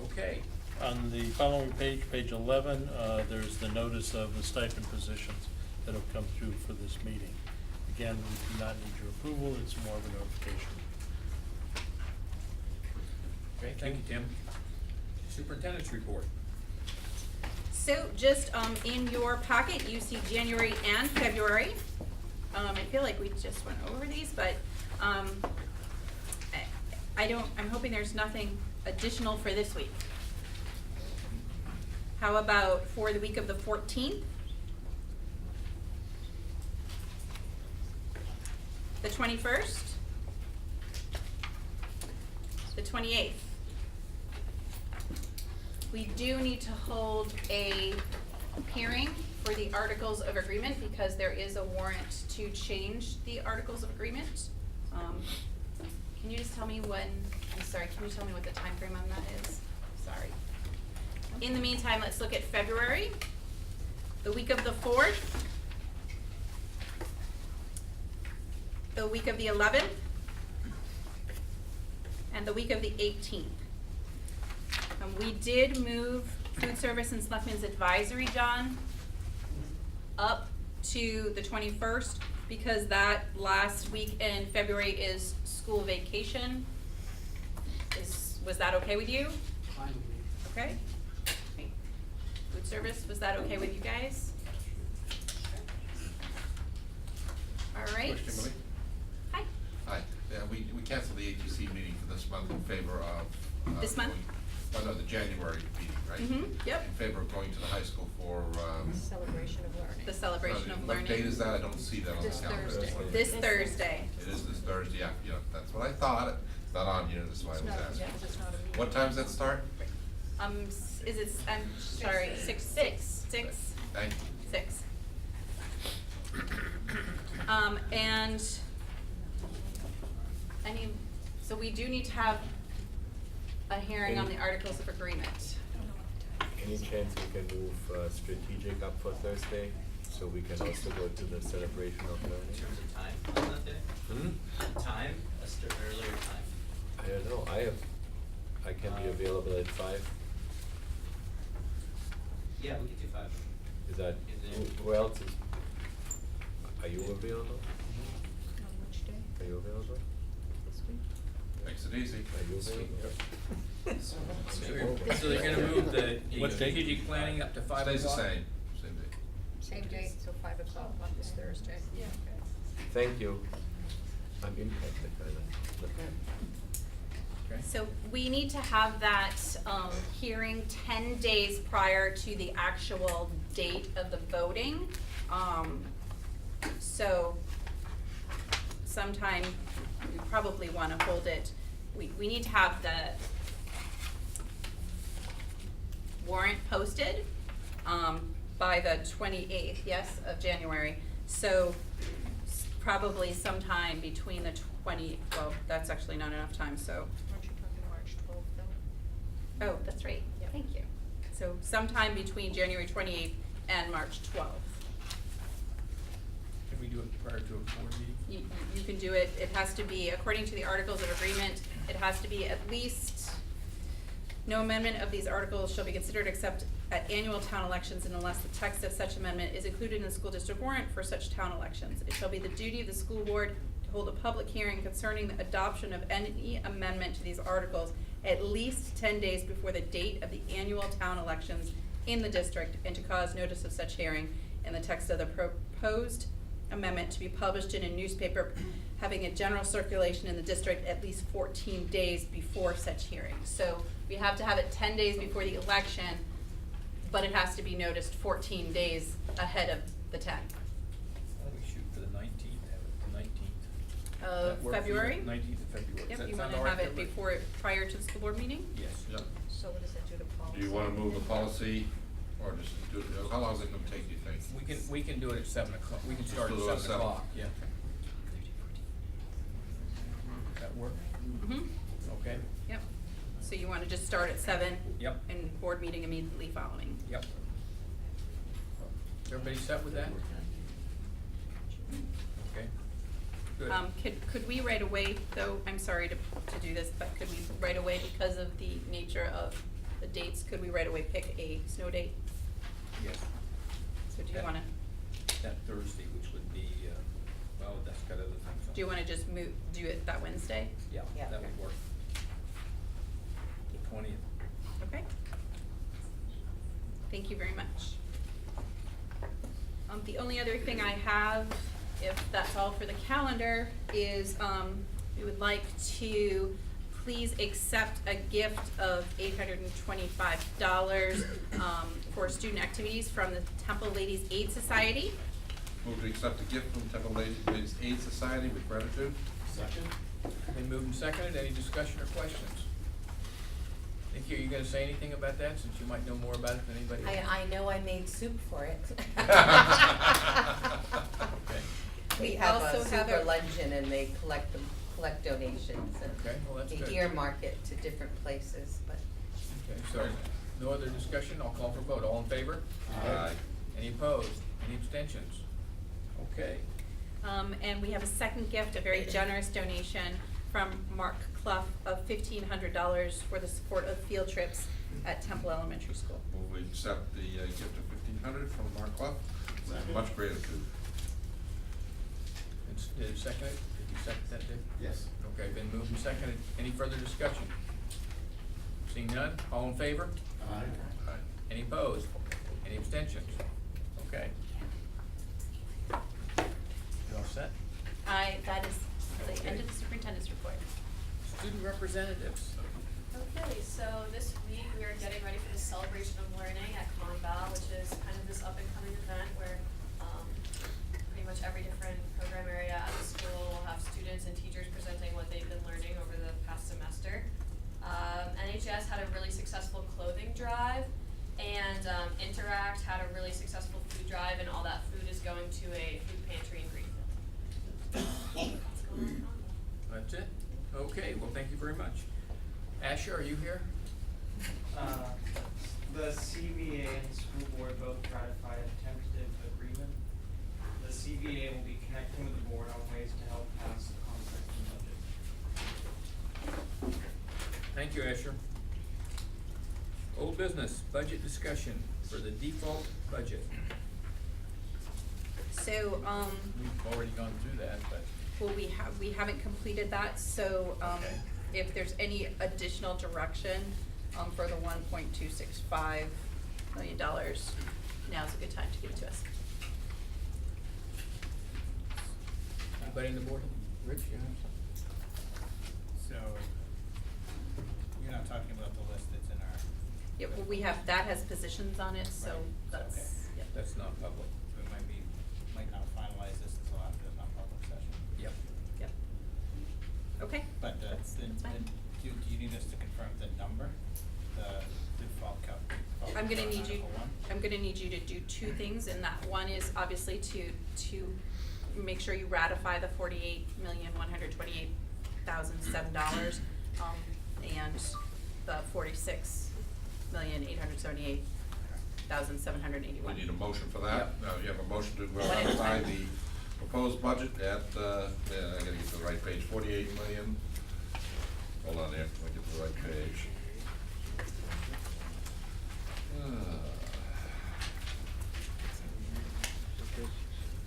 Okay. On the following page, page 11, there's the notice of the stipend positions that have come through for this meeting. Again, we do not need your approval, it's more of a notification. Okay, thank you, Tim. Superintendent's report. So just in your packet, you see January and February. I feel like we just went over these, but I'm hoping there's nothing additional for this week. How about for the week of the 14th? The 21st? The 28th? We do need to hold a hearing for the Articles of Agreement because there is a warrant to change the Articles of Agreement. Can you just tell me when, I'm sorry, can you tell me what the time frame on that is? Sorry. In the meantime, let's look at February, the week of the 4th, the week of the 11th, and the week of the 18th. We did move food service and selectmen's advisory, John, up to the 21st because that last week in February is school vacation. Was that okay with you? Fine with me. Okay. Great. Food service, was that okay with you guys? All right. Question, Millie? Hi. Hi, yeah, we canceled the ATC meeting for this month in favor of. This month? No, the January meeting, right? Yep. In favor of going to the high school for, Celebration of learning. The celebration of learning. What date is that? I don't see that on the This calendar. Thursday. This Thursday. It is this Thursday, yeah, that's what I thought. It's not on here, that's why I was asking. It's not a meeting. What time does that start? Is it, I'm sorry, six? Thank you. 6. And so we do need to have a hearing on the Articles of Agreement. Any chance we can move strategic up for Thursday, so we can also go to the celebration of In learning? terms of time on that day? Time, earlier time? I don't know, I can be available at 5. Yeah, we could do 5. Is that, who else is, are you available? On which day? Are you available? This week? Makes it easy. Are you available? So they're gonna move the What date? strategic planning up to 5 o'clock? Stays the same date. Same date, so 5 o'clock on this Thursday. Yeah. Thank you. I'm impacted by that. Okay. So we need to have that hearing 10 days prior to the actual date of the voting. So sometime, we probably want to hold it, we need to have the warrant posted by the 28th, yes, of January. So probably sometime between the well, that's actually not enough time, so. Aren't you talking March 12th though? Oh, that's right, Yep. thank you. So sometime between January 28th and March 12th. Can we do it prior to a board meeting? You can do it, it has to be, according to the Articles of Agreement, it has to be at least, no amendment of these articles shall be considered except at annual town elections and unless the text of such amendment is included in the school district warrant for such town elections. It shall be the duty of the school board to hold a public hearing concerning the adoption of any amendment to these articles at least 10 days before the date of the annual town elections in the district and to cause notice of such hearing in the text of the proposed amendment to be published in a newspaper having a general circulation in the district at least 14 days before such hearing. So we have to have it 10 days before the election, but it has to be noticed 14 days ahead of the 10th. We shoot for the 19th, have it the 19th. Of February? 19th of February. Does Yep, that you sound wanna all right, have it everybody? before, prior to the school board meeting? Yes. Yep. So what does that do to policy? Do you wanna move the policy, or just do, how long is it gonna take, do you think? We can do it at 7 o'clock, we can Just start at do it at 7 o'clock, yeah. Does that work? Mm-hmm. Okay, Yep. So you wanna just start at 7? Yep. And board meeting immediately following? yep. Everybody set with that? Okay, good. Could we right away, though, I'm sorry to do this, but could we right away, because of the nature of the dates, could we right away pick a snow date? Yes, So do you Yeah. wanna, that Thursday, which would be, well, that's got other things on. do you wanna just do it that Wednesday? Yeah, Yeah. that would work. The 20th. Okay. Thank you very much. The only other thing I have, if that's all for the calendar, is, we would like to please accept a gift of $825, for student activities from the Temple Ladies Aid Society. Move to accept a gift from Temple Ladies Aid Society with gratitude. Second? Been moved and seconded, any discussion or questions? Nikki, are you gonna say anything about that, since you might know more about it than anybody else? I know I made soup for it. Okay, We We have also a have super a- luncheon and they collect donations okay, well, that's and good. they earmark it to different places, but Okay, so, no other discussion, I'll call for vote, all in favor? Aye. Any opposed, any abstentions? Okay, And we have a second gift, a very generous donation from Mark Clough of $1,500 for the support of field trips at Temple Elementary School. Move we accept the gift of $1,500 from Mark Clough. Much gratitude. Did you second it? Did you second that, Dick? Yes. Okay, been moved and seconded, any further discussion? Seeing none, all in favor? Aye. Any opposed? Any abstentions? Okay. You all set? That is the end of the superintendent's report. Student representatives. Okay, so this week we are getting ready for the Celebration of Learning at ConVal, which is kind of this up and coming event where pretty much every different program area at the school will have students and teachers presenting what they've been learning over the past semester. NHS had a really successful clothing drive, and Interact had a really successful food drive, and all that food is going to a food pantry in Greenfield. What's going on? That's it? Okay, well, thank you very much. Asher, are you here? The CBA and the school board both ratified a tentative agreement. The CBA will be connecting with the board on ways to help pass the contract and budget. Thank you, Asher. Old business, budget discussion for the default budget. So, We've already gone through that, but, well, we haven't completed that, so, Okay. if there's any additional direction, for the $1.265 million, now's a good time to give it to us. anybody in the board? Rich, you have something? So, you're not talking about the list that's in our. Yeah, well, that has positions on it, so Right, that's, okay. yeah. That's not public. We might not finalize this until after the non-public session. Yep. Yep. Okay. But, That's then, fine. do you need us to confirm the number, the default I'm gonna need you, Article one? I'm gonna need you to do two things, and that one is obviously to make sure you ratify the $48,128,007, and the $46,878,781. We need a motion for that. Yep. Now, you have a motion to One at a ratify time. the proposed budget at, yeah, I gotta get to the right page, 48 million. Hold on there, let me get to the right page.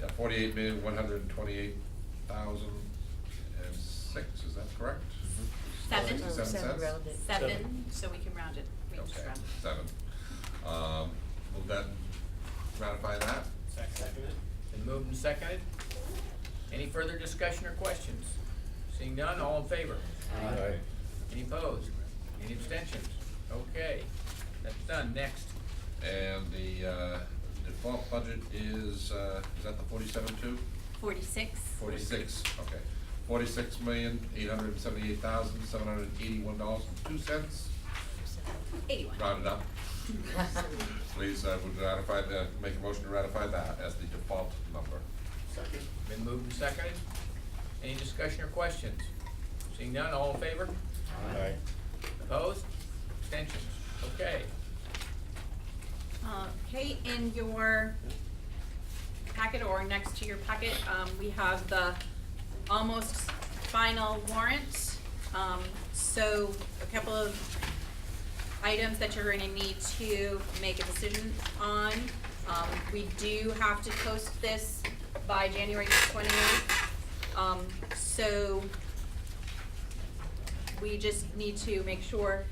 Yeah, 48,128,006, is that correct? Seven. 67 cents? rounded. Seven, so we can round it, we can just Okay, round it. 7. Will that ratify that? Second. Been moved and seconded, Any further discussion or questions? Seeing none, all in favor? Aye. Any opposed? Any abstentions? Okay, that's done. Next. And the default budget is that the 47.2? 46. 46, okay. $46,878,781.02. 81. Rounded up. Please, would ratify make a motion to ratify that as the default number. Second. Been moved and seconded. Any discussion or questions? Seeing none, all in favor? Aye. Opposed? Abstentions? Okay. Okay, in your packet or next to your packet, we have the almost final warrant. So a couple of items that you're gonna need to make a decision on. We do have to post this by January 28th. So we just need to make sure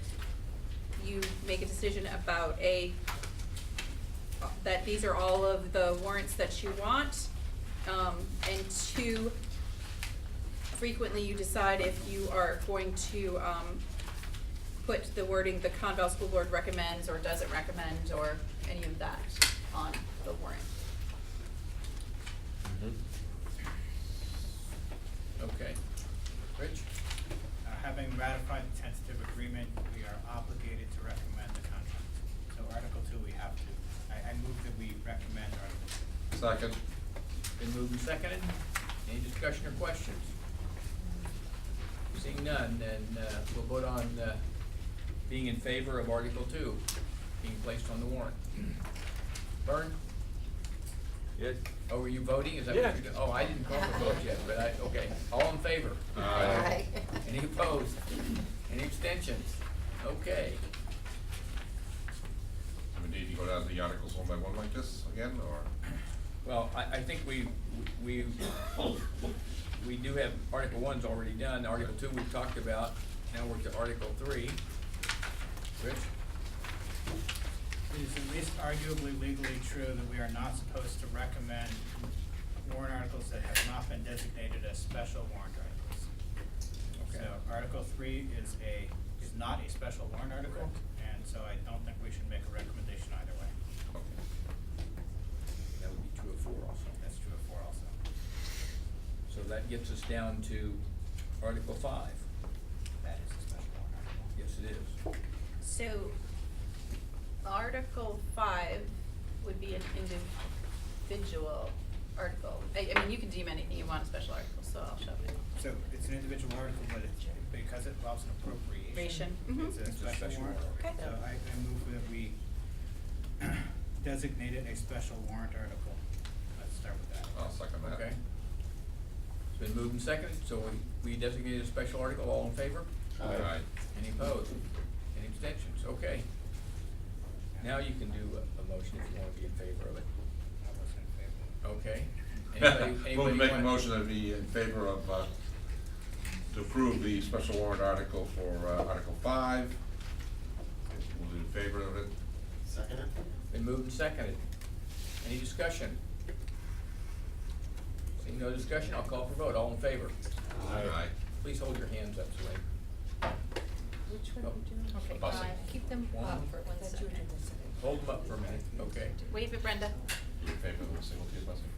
you make a decision about that these are all of the warrants that you want. And two, frequently you decide if you are going to, put the wording, the ConVal School Board recommends or doesn't recommend, or any of that on the warrant. Okay. Rich? Having ratified the tentative agreement, we are obligated to recommend the contract. So Article 2, we have to. I move that we recommend Article 2. Second. Been moved and seconded. Any discussion or questions? Seeing none, then we'll vote on being in favor of Article 2 being placed on the warrant. Vern? Yes. Oh, were you voting? Is that what Yeah. you're doing? Oh, I didn't call the vote yet, but okay. All in favor? Aye. Any opposed? Any abstentions? Okay. Do we need to go down the articles one by one like this again, or? Well, I think we do have Article 1's already done. Article 2 we've talked about. Now we're to Article 3. Rich? It is at least arguably legally true that we are not supposed to recommend warrant articles that have not been designated as special warrant articles. Okay. So Article 3 is not a special warrant article, and so I don't think we should make a recommendation either way. Okay. That would be true of 4 also. That's true of 4 also. So that gets us down to Article 5. That is a special warrant article. Yes, it is. So, Article 5 would be an individual article. I mean, you can deem anything you want a special article, so I'll show it. So it's an individual article, but because it involves an appropriation, Mhm. it's a It's a special special warrant. warrant. Okay. So I move that we designate it a special warrant article. Let's start with that. I'll second that. Okay. It's been moved and seconded, so we designated a special article. All in favor? Aye. Any opposed? Any abstentions? Okay. Now you can do a motion if you want to be in favor of it. I was in favor. Okay. We'll make a want- motion to be in favor of, to approve the special warrant article for, Article 5. We'll in favor of it. Second. Been moved and seconded. Any discussion? Seeing no discussion, I'll call for vote. All in favor? Aye. Please hold your hands up, Celine. Which one Oh. are you doing? The busing. Keep them One. up for 1 second. Hold them up for a minute, okay. Wave it, Brenda. You in favor of the single tier busing?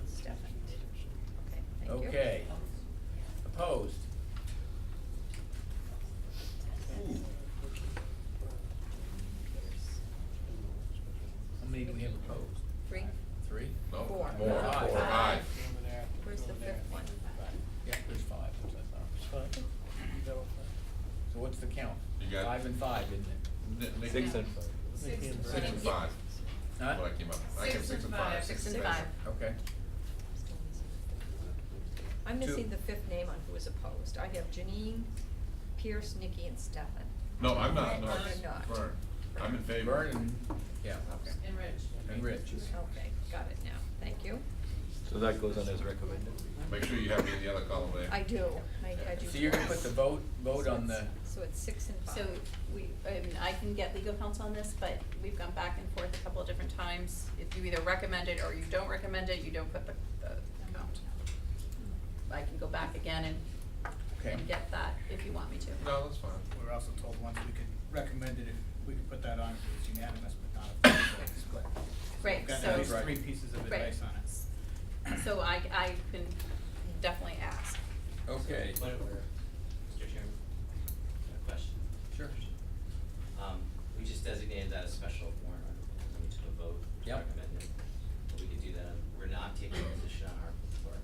Stefan. Okay, thank you. Okay. Opposed? Ooh. How many do we have opposed? 3. 3? No, 4. More, Five. 4, aye. Over there. Where's the over there. 5th one? Yeah, there's 5, as I thought. It's fine. You got all that? So what's the count? You got- 5 and 5, isn't it? Nick- 6 and 5. Nikki and 6 Brad. and 5. Huh? What I came up, I came 6 and 5. 6 and 5. Okay. I'm Two. missing the 5th name on who was opposed. I have Janine, Pierce, Nikki, and Stefan. No, I'm not, no. You're not. Vern. I'm in favor. Vernon, yeah, okay. And Rich. And Rich. Okay, got it now. Thank you. So that goes on as recommended. Make sure you have me in the other column there. I do. I do. So you're gonna put the vote on the, So it's 6 and 5. So I can get legal counsel on this, but we've gone back and forth a couple of different times. If you either recommend it or you don't recommend it, you don't put the back again Okay. and get that if you want me to. No, that's fine. We were also told once we could recommend it, if we could put that on, if it was unanimous, but not if it was split. Right, We've got so- at least Right. 3 pieces of Right. advice on it. So I can definitely ask. Okay. Point of order, Mr. Chairman, a question. Sure. We just designated that a special warrant article, and we took a vote to Yep. recommend it. But we could do that, we're not taking a position on Article 4.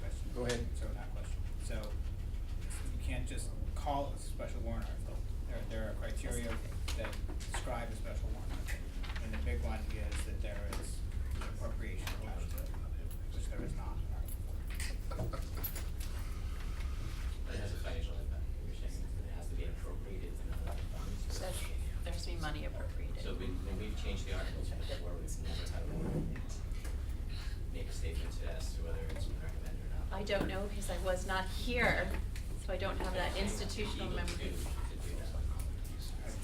Question. Go ahead. So, not question. So, you can't just call it a special warrant article. There are criteria that describe a special warrant article. And the big one is that there is an appropriation attached to it, which there is not in Article 4. But it has a financial impact, you're saying it has to be appropriated in other funds. So there's to be money appropriated. So when we've changed the articles before, we've never had a make a statement as to whether it's been recommended or not. I don't know because I was not here, so I don't have that institutional Legal memory. to do that.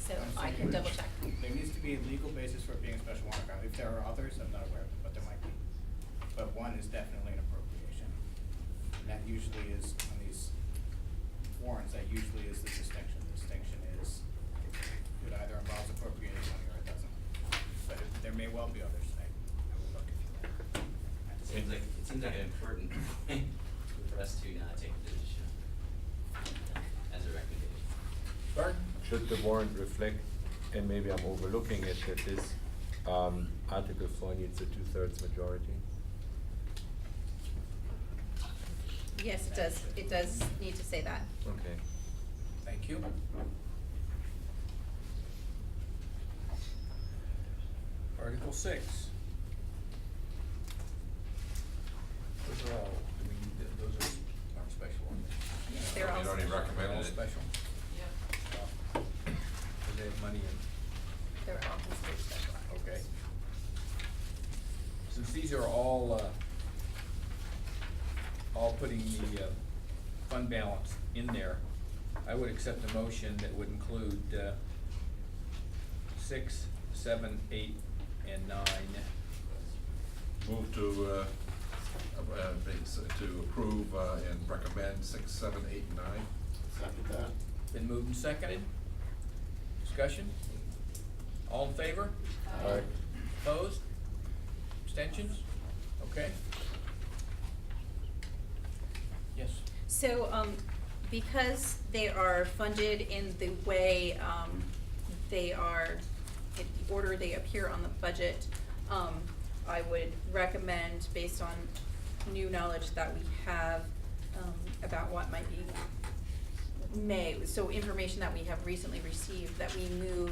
So I can double check. There needs to be a legal basis for it being a special warrant article. If there are others, I'm not aware of, but there might be. But one is definitely an appropriation. And that usually is, on these warrants, that usually is the distinction. The distinction is it either involves appropriating money or it doesn't. But there may well be others tonight. I will look into that. It seems like an important point for us to not take a position as a recommendation. Bart? Should the warrant reflect, and maybe I'm overlooking it, that this Article 4 needs a 2/3 majority? Yes, it does. It does need to say that. Okay. Thank you. Article 6. Those are all, do we need, those are our special ones? They're all You already special. recommended All it. special? Yeah. Because they have money in. They're all considered special. Okay. Since these are all putting the fund balance in there, I would accept a motion that would include 6, 7, 8, and 9. Move to approve and recommend 6, 7, 8, and 9. Second that. Been moved and seconded. Discussion? All in favor? Aye. Opposed? Abstentions? Okay. Yes. So, because they are funded in the way, they are, in the order they appear on the budget, I would recommend, based on new knowledge that we have, about what might be so information that we have recently received, that we move,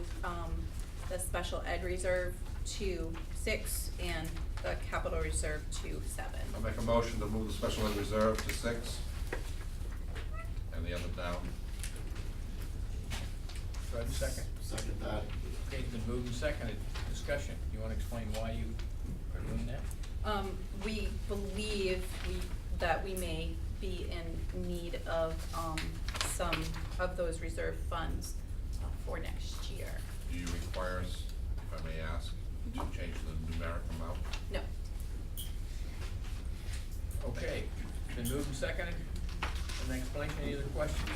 the special ed reserve to 6 and the capital reserve to 7. I'll make a motion to move the special ed reserve to 6 and the other down. Do I have a second? Second that. Okay, it's been moved and seconded. Discussion. You want to explain why you are doing that? We believe that we may be in need of, some of those reserve funds for next year. Do you require us, if I may ask, to change the numeric amount? No. Okay, been moved and seconded. An explanation, any other questions?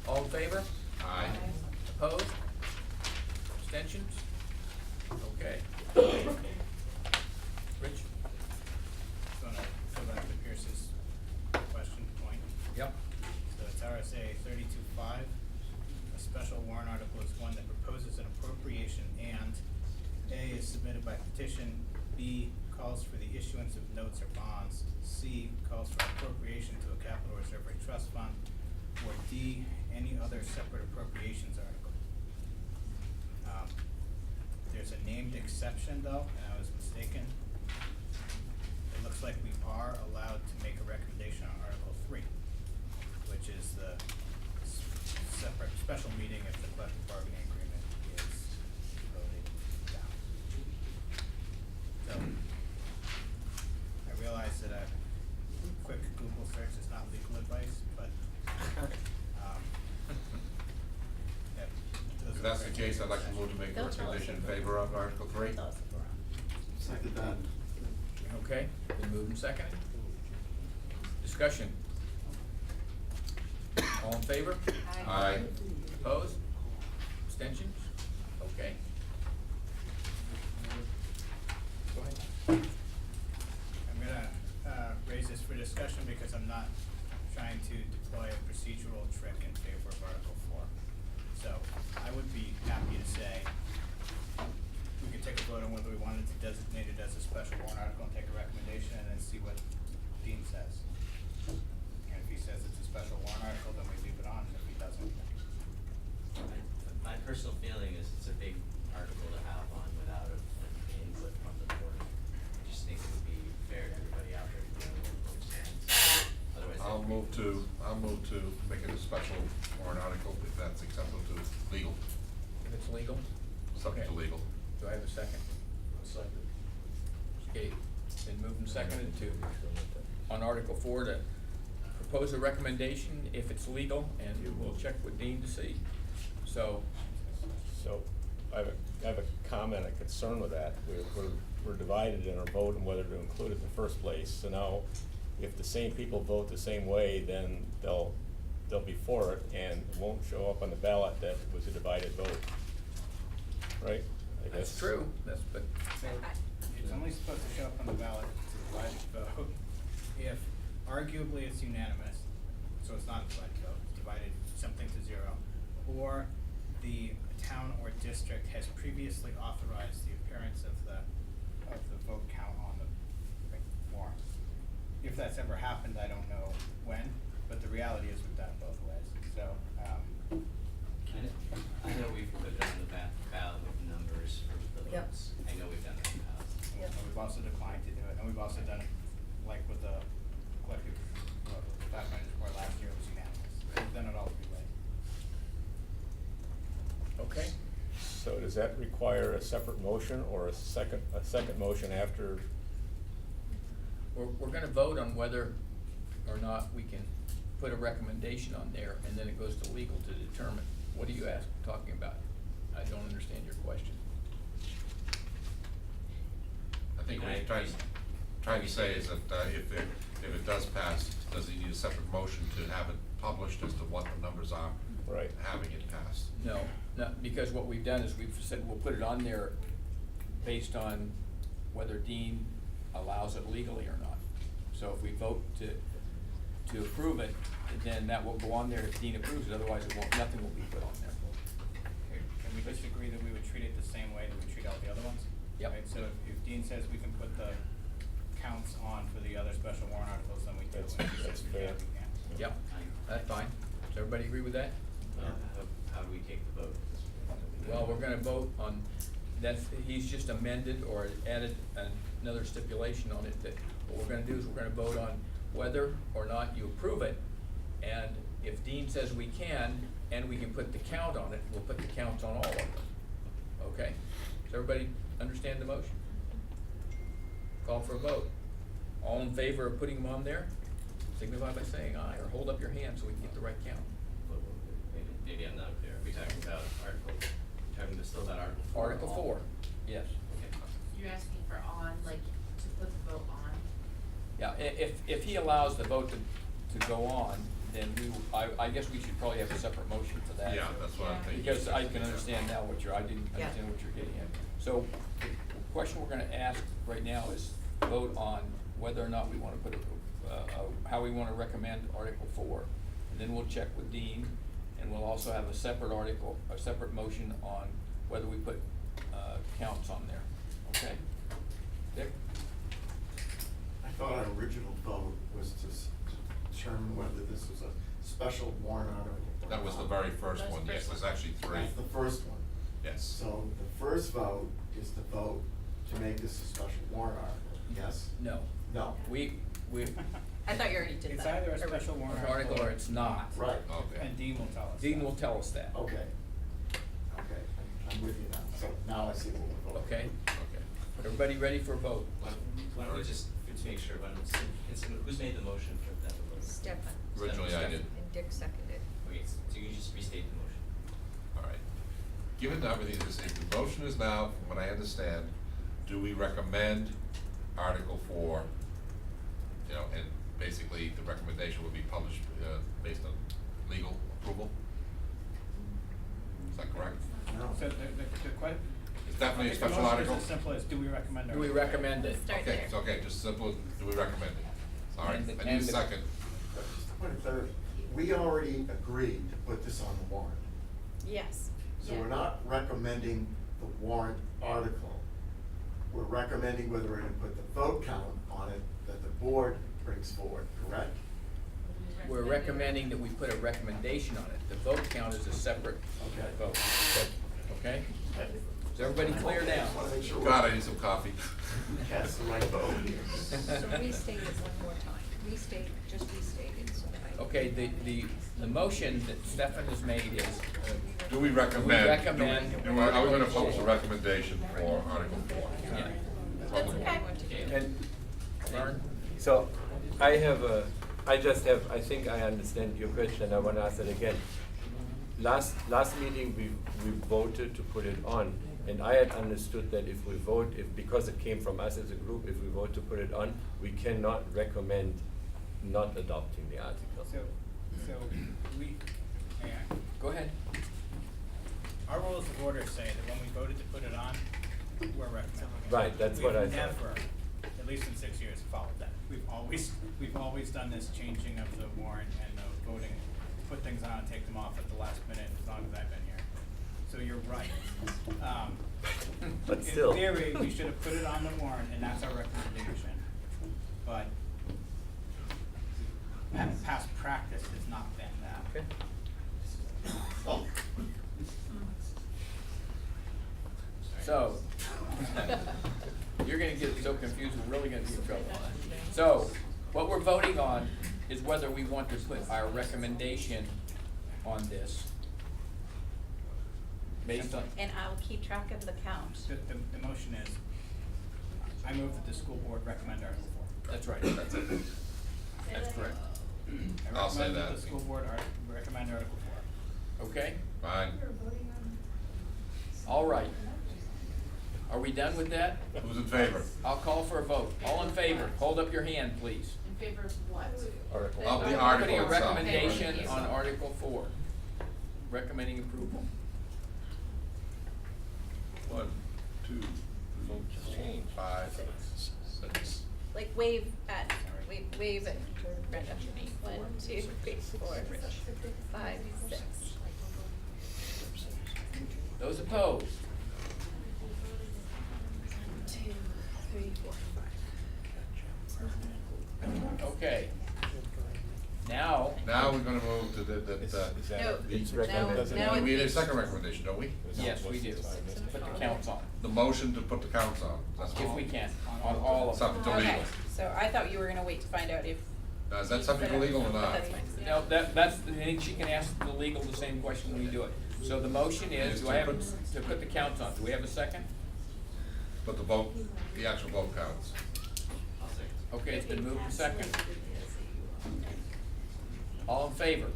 All in favor? Aye. Opposed? Abstentions? Okay. Rich? So to go back to Pierce's question point. Yep. So it's RSA 32.5. A special warrant article is one that proposes an appropriation and A, is submitted by petition, B, calls for the issuance of notes or bonds, C, calls for appropriation to a capital reserve or trust fund, or D, any other separate appropriations article. There's a named exception though, and I was mistaken. It looks like we are allowed to make a recommendation on Article 3, which is the separate special meeting if the collective bargaining agreement is voted down. So, I realize that a quick Google search is not legal advice, but, yeah, those If are that's the criteria case, I'd like to for move to make a They'll tell us recommendation in if we're- favor of Article 3. Tell us if we're on. Second that. Okay, been moved and seconded. Discussion. All in favor? Aye. Opposed? Abstentions? Okay. Go ahead. I'm gonna, raise this for discussion because I'm not trying to deploy a procedural trick in favor of Article 4. So, I would be happy to say, we could take a vote on whether we wanted to designate it as a special warrant article and take a recommendation and then see what Dean says. And if he says it's a special warrant article, then we leave it on, and if he doesn't, My personal feeling is it's a big article to have on without an input from the board. I just think it would be fair to everybody out there to know where the board stands. Otherwise, I'll move to make it a special warrant article if that's acceptable to legal, If it's legal? subject to Okay. legal. Do I have a second? Second. Okay, been moved and seconded to, on Article 4, to propose a recommendation if it's legal, and we'll check with Dean to see. So, I have a comment, a concern with that. We're divided in our vote on whether to include it in the first place. So now, if the same people vote the same way, then they'll be for it, and it won't show up on the ballot that it was a divided vote. Right? I that's guess. true, but, so it's only supposed to show up on the ballot to divided vote if arguably it's unanimous, so it's not a divided vote, it's divided something to 0, or the town or district has previously authorized the appearance of the vote count on the warrant. If that's ever happened, I don't know when, but the reality is we've done it both ways, so, I know we've put it on the ballot with numbers for the Yep. votes. I know we've done that in the past. Yep. and we've also declined to do it, and we've also done it, like with the collective, document report last year, it was unanimous. We've done it all three ways. okay. So does that require a separate motion or a second motion after? We're gonna vote on whether or not we can put a recommendation on there, and then it goes to legal to determine. What are you talking about? I don't understand your question. I think what he's trying to say is that if it does pass, does he need a separate motion to have it published as to what the numbers are? Right. Having it passed. No, because what we've done is we've said we'll put it on there based on whether Dean allows it legally or not. So if we vote to approve it, then that will go on there if Dean approves it, otherwise nothing will be put on there. Can we just agree that we would treat it the same way that we treat all the other ones? Yep. Right, so if Dean says we can put the counts on for the other special warrant articles, then we do. That's- And if he that's says we fair. can't, we can't. Yep, that's fine. Does everybody agree with that? How do we take the vote? Well, we're gonna vote on, he's just amended or added another stipulation on it, that what we're gonna do is we're gonna vote on whether or not you approve it, and if Dean says we can, and we can put the count on it, we'll put the counts on all of them. Okay? Does everybody understand the motion? Call for a vote. All in favor of putting them on there, signify by saying aye, or hold up your hand so we can get the right count. Maybe I'm not clear. Are we talking about still about Article 4? Article 4, yes. Okay. You're asking for on, like, to put the vote on? Yeah, if he allows the vote to go on, then I guess we should probably have a separate motion for that. Yeah, that's what I'm thinking. Because I can understand now I didn't Yeah. understand what you're getting at. So, the question we're gonna ask right now is vote on whether or not we wanna put how we wanna recommend Article 4. And then we'll check with Dean, and we'll also have a separate motion on whether we put, counts on there, okay? Dick? I thought our original vote was to determine whether this was a special warrant article. or That was the not. very first one, yes, there's actually 3. That's the first one. Yes. So the first vote is to vote to make this a special warrant article, yes? No. No. We, I thought you already did It's that. either a special warrant an article or it's not. Right, Okay. And Dean will tell us. Dean that. will tell us that. okay. Okay, I'm with you now, so now I see what we're voting. Okay? Okay. Everybody ready for a vote? Why don't we just, to make sure, who's made the motion for that vote? Stefan. Originally I did. And Dick seconded. Okay, so you just restate the motion. All right. Given everything that's, if the motion is now, from what I understand, do we recommend Article 4, and basically the recommendation would be published, based on legal approval. Is that correct? No. So the It's definitely a I think the special motion article? is as simple as, do we recommend Do we Article? recommend it? Start Okay, there. it's okay, just simple, do we recommend it? All right, And- I need a and the- second. Just a point of clarity, we already agreed to put this on the warrant. Yes. So we're not recommending the warrant article. We're recommending whether we're gonna put the vote count on it that the board brings forward, correct? We're recommending that we put a recommendation on it. The vote count is a separate Okay. vote. Okay? Is everybody clear now? Just wanna make sure we're God, I need some coffee. cast the right vote here. So restate it one more time, just restate it, so that I. Okay, the motion that Stefan has made is, Do we recommend? Do we recommend Are we gonna Article publish a 4? recommendation for Article 4? yeah. That's okay. And Vern? so, I think I understand your question, I wanna ask it again. Last meeting, we voted to put it on, and I had understood that if we vote, because it came from us as a group, if we vote to put it on, we cannot recommend not adopting the article. So we, hang on. Go ahead. Our rules of order say that when we voted to put it on, we're recommending it. Right, that's what I We've thought. never, at least in 6 years, followed that. We've always done this changing of the warrant and the voting, put things on and take them off at the last minute as long as I've been here. So you're right. But still. In theory, we should have put it on the warrant and that's our recommendation. But past practice has not been that. Okay. So, you're gonna get so confused, we're really gonna be in trouble. So, what we're voting on is whether we want to put our recommendation on this. Based on, And I'll keep track of the count. The motion is, I move that the school board recommend Article 4. that's right, that's it. That's correct. I I'll say recommend that. the school board recommend Article 4. Okay, Fine. all right. Are we done with that? Who's in favor? I'll call for a vote. All in favor, hold up your hand, please. In favor of what? Article. Of the Putting article a itself. recommendation on Article 4. Recommending approval. 1, 2, 3, 4, 5, 6. Like wave at Brenda. 1, 2, 3, 4, 5, 6. Those opposed? 2, 3, 4, 5. Okay. Now, Now we're gonna move to the, Is No, it's no, recommended? no, we need a it's- second recommendation, don't we? yes, we do. Put the counts on, The motion to put the counts on. That's if all. we can, on all of Subject them. to legal. Okay, so I thought you were gonna wait to find out if. Now, is that subject to legal or But not? that's fine. No, that's, I think she can ask the legal the same question when we do it. So the motion is, do I have, to put the counts on, do we have a second? But the vote, the actual vote counts. I'll second. Okay, it's been moved and second. All in favor?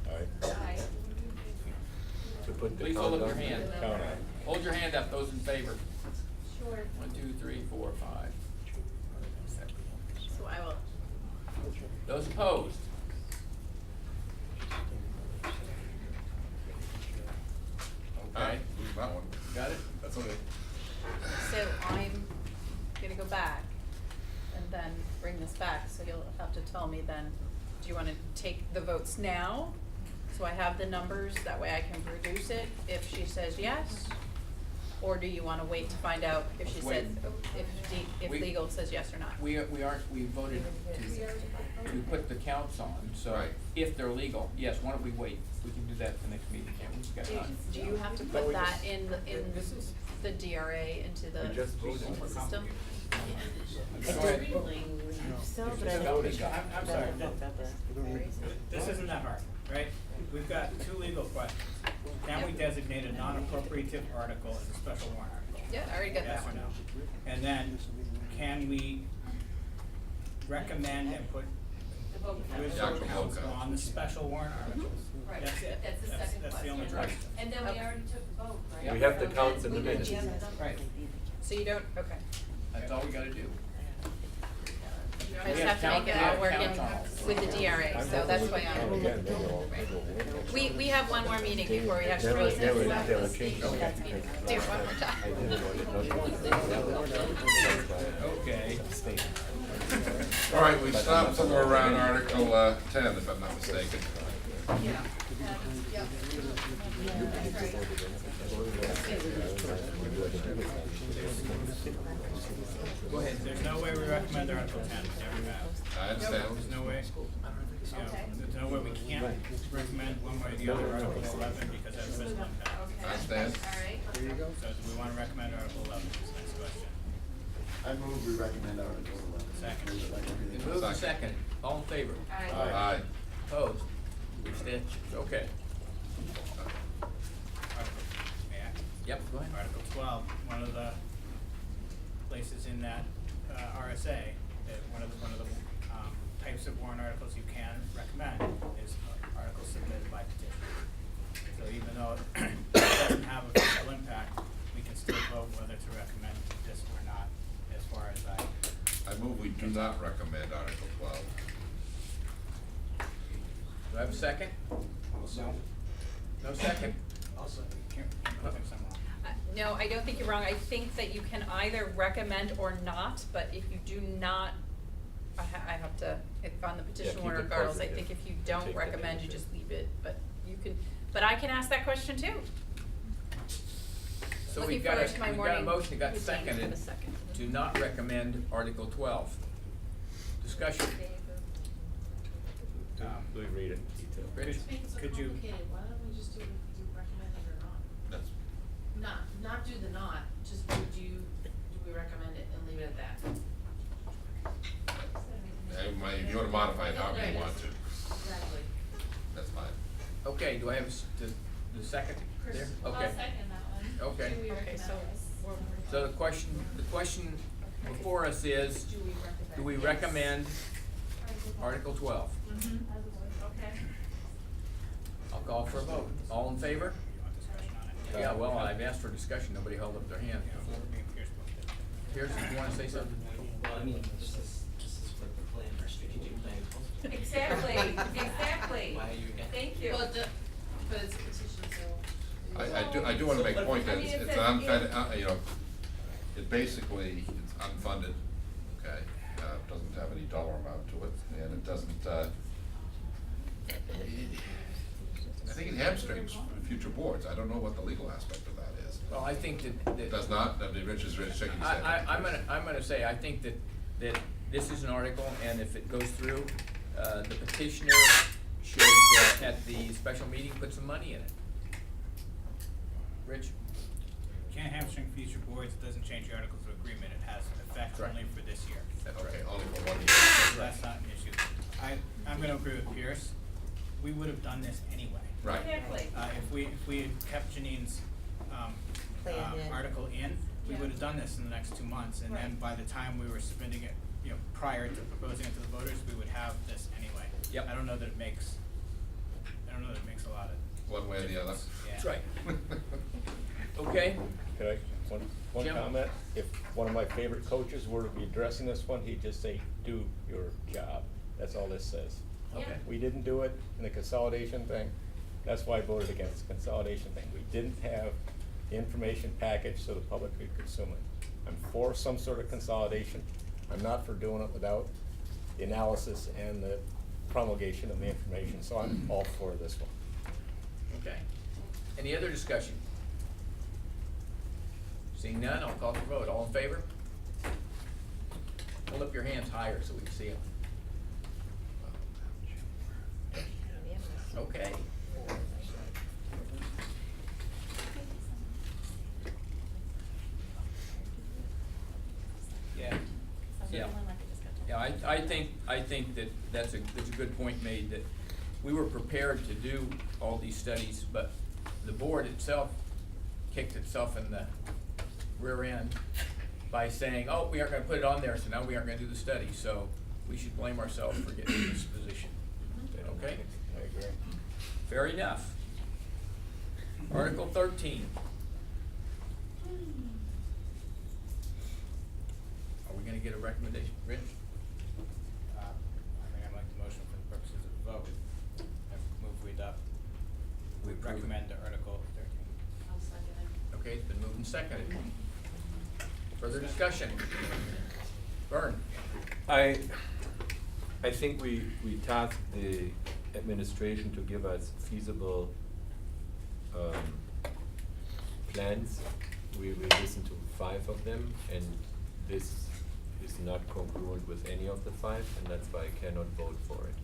Alright, to put the Please count hold up on. your hand. Count on. Hold your hand up, those in favor. 1, 2, 3, 4, 5. So I will, Those opposed? Okay, Lose that one. got it? That's okay. so I'm gonna go back and then bring this back, so you'll have to tell me then, do you wanna take the votes now? So I have the numbers, that way I can produce it if she says yes? Or do you wanna wait to find out if she says, if We- legal says yes or not? We voted to put the counts on, so Right. if they're legal, yes, why don't we wait? We can do that at the next meeting, can't we? We've got time. Do you have to put that in the DRA into the We just voted. system? Go ahead. I'm sorry, this isn't that hard, right? We've got 2 legal questions. Can we designate a non-appropriative article as a special warrant article? Yeah, I already got that Yes or one. no? And then, can we recommend and put with The actual counts vote count. on the special warrant articles? Right, That's it. that's the second That's the only question. question. And then we already took the vote, right? We have the counts in the We did, minutes. we have the numbers. Right, So you don't, okay. that's all we gotta do. I just We have have to make it all work in with the DRA, so that's why And again, maybe we'll work. we have one more meeting before we have to They close were this. changing Do it. it one more time. Okay. All right, we stopped somewhere around Article 10, if I'm not mistaken. Go ahead. There's no way we recommend Article 10, never have. I understand. There's no way, you know, there's no way we can't recommend one way or the other Article 11 because that's fiscal impact. I understand. Alright. So do we wanna recommend Article 11, is the next question. I move we recommend Article 11. Second. Move the second. All in favor? Aye. Opposed? Abstentions? Okay. Article, may I? Yep, go ahead. Article 12, one of the places in that RSA, that one of the types of warrant articles you can recommend is articles submitted by petition. So even though it doesn't have a fiscal impact, we can still vote whether to recommend this or not, as far as I move we do not recommend Article 12. Do I have a second? No second? No, I don't think you're wrong. I think that you can either recommend or not, but if you do not, I have to, if on the petition keep warrant it articles, I positive. think if you Take don't the recommend, you negative. just leave it, but you can, but I can ask that question too. So Looking we've got forward to my a morning motion, got routine for seconded the second. to not recommend Article 12. Discussion. We read it in detail. Rich? Could you? Why don't we just do recommend it or not? That's, Not do the not, just do we recommend it and leave it at that? if you want to modify it however you want to, Exactly. that's fine. Okay, do I have the second there? Okay. second that one. Okay. Do we Okay, recommend so this? So the question before us is, do we recommend Article 12? Mm-hmm. Okay. I'll call for a vote. All in favor? You want discussion on it? Yeah, well, I've asked for discussion, nobody held up their hand. Pierce, do you wanna say something? Well, I mean, this is what the plan, our strategic plan calls for. Exactly, exactly. Why are you? Thank you. But it's a petition, so. I do want to make a point that I mean, it's it an says, unfunded, you know, it basically, it's unfunded, okay? Doesn't have any dollar amount to it, and it doesn't, I think it hamstrings future boards. I don't know what the legal aspect of that is. Well, I think that. It does not, I mean, Rich is shaking his head. I'm gonna say, I think that this is an article, and if it goes through, the petitioner should, at the special meeting, put some money in it. Rich? Can't hamstring future boards, it doesn't change the articles of agreement, it has effect Right. only for this year. That's Okay, right. only for 1 year. So that's not an issue. I'm gonna agree with Pierce, we would have done this anyway. Right. Exactly. If we had kept Janine's, Plan in. article in, we Yeah. would have done this in the next 2 months, and then Right. by the time we were submitting it, you know, prior to proposing it to the voters, we would have this anyway. Yep. I don't know that it makes a lot of. One way or the other. Yeah. That's right. Okay? Could I, one Jim? comment? If one of my favorite coaches were to be addressing this one, he'd just say, do your job. That's all this says. Okay. We didn't do it in the consolidation thing. That's why I voted against the consolidation thing. We didn't have the information package so the public could consume it. I'm for some sort of consolidation. I'm not for doing it without the analysis and the promulgation of the information, so I'm all for this one. Okay. Any other discussion? Seeing none, I'll call for vote. All in favor? Hold up your hands higher so we can see them. Okay. Yeah. Yeah. Yeah, I think that that's a good point made, that we were prepared to do all these studies, but the board itself kicked itself in the rear end by saying, oh, we aren't gonna put it on there, so now we aren't gonna do the study, so we should blame ourselves for getting in this position. Okay? I agree. Fair enough. Article 13. Are we gonna get a recommendation, Rich? vote. I move we adopt, we We approve it. recommend the Article 13. I'll second it. Okay, it's been moved and seconded. Further discussion? Vern? I think we tasked the administration to give us feasible, plans. We listened to 5 of them, and this is not congruent with any of the 5, and that's why I cannot vote for it.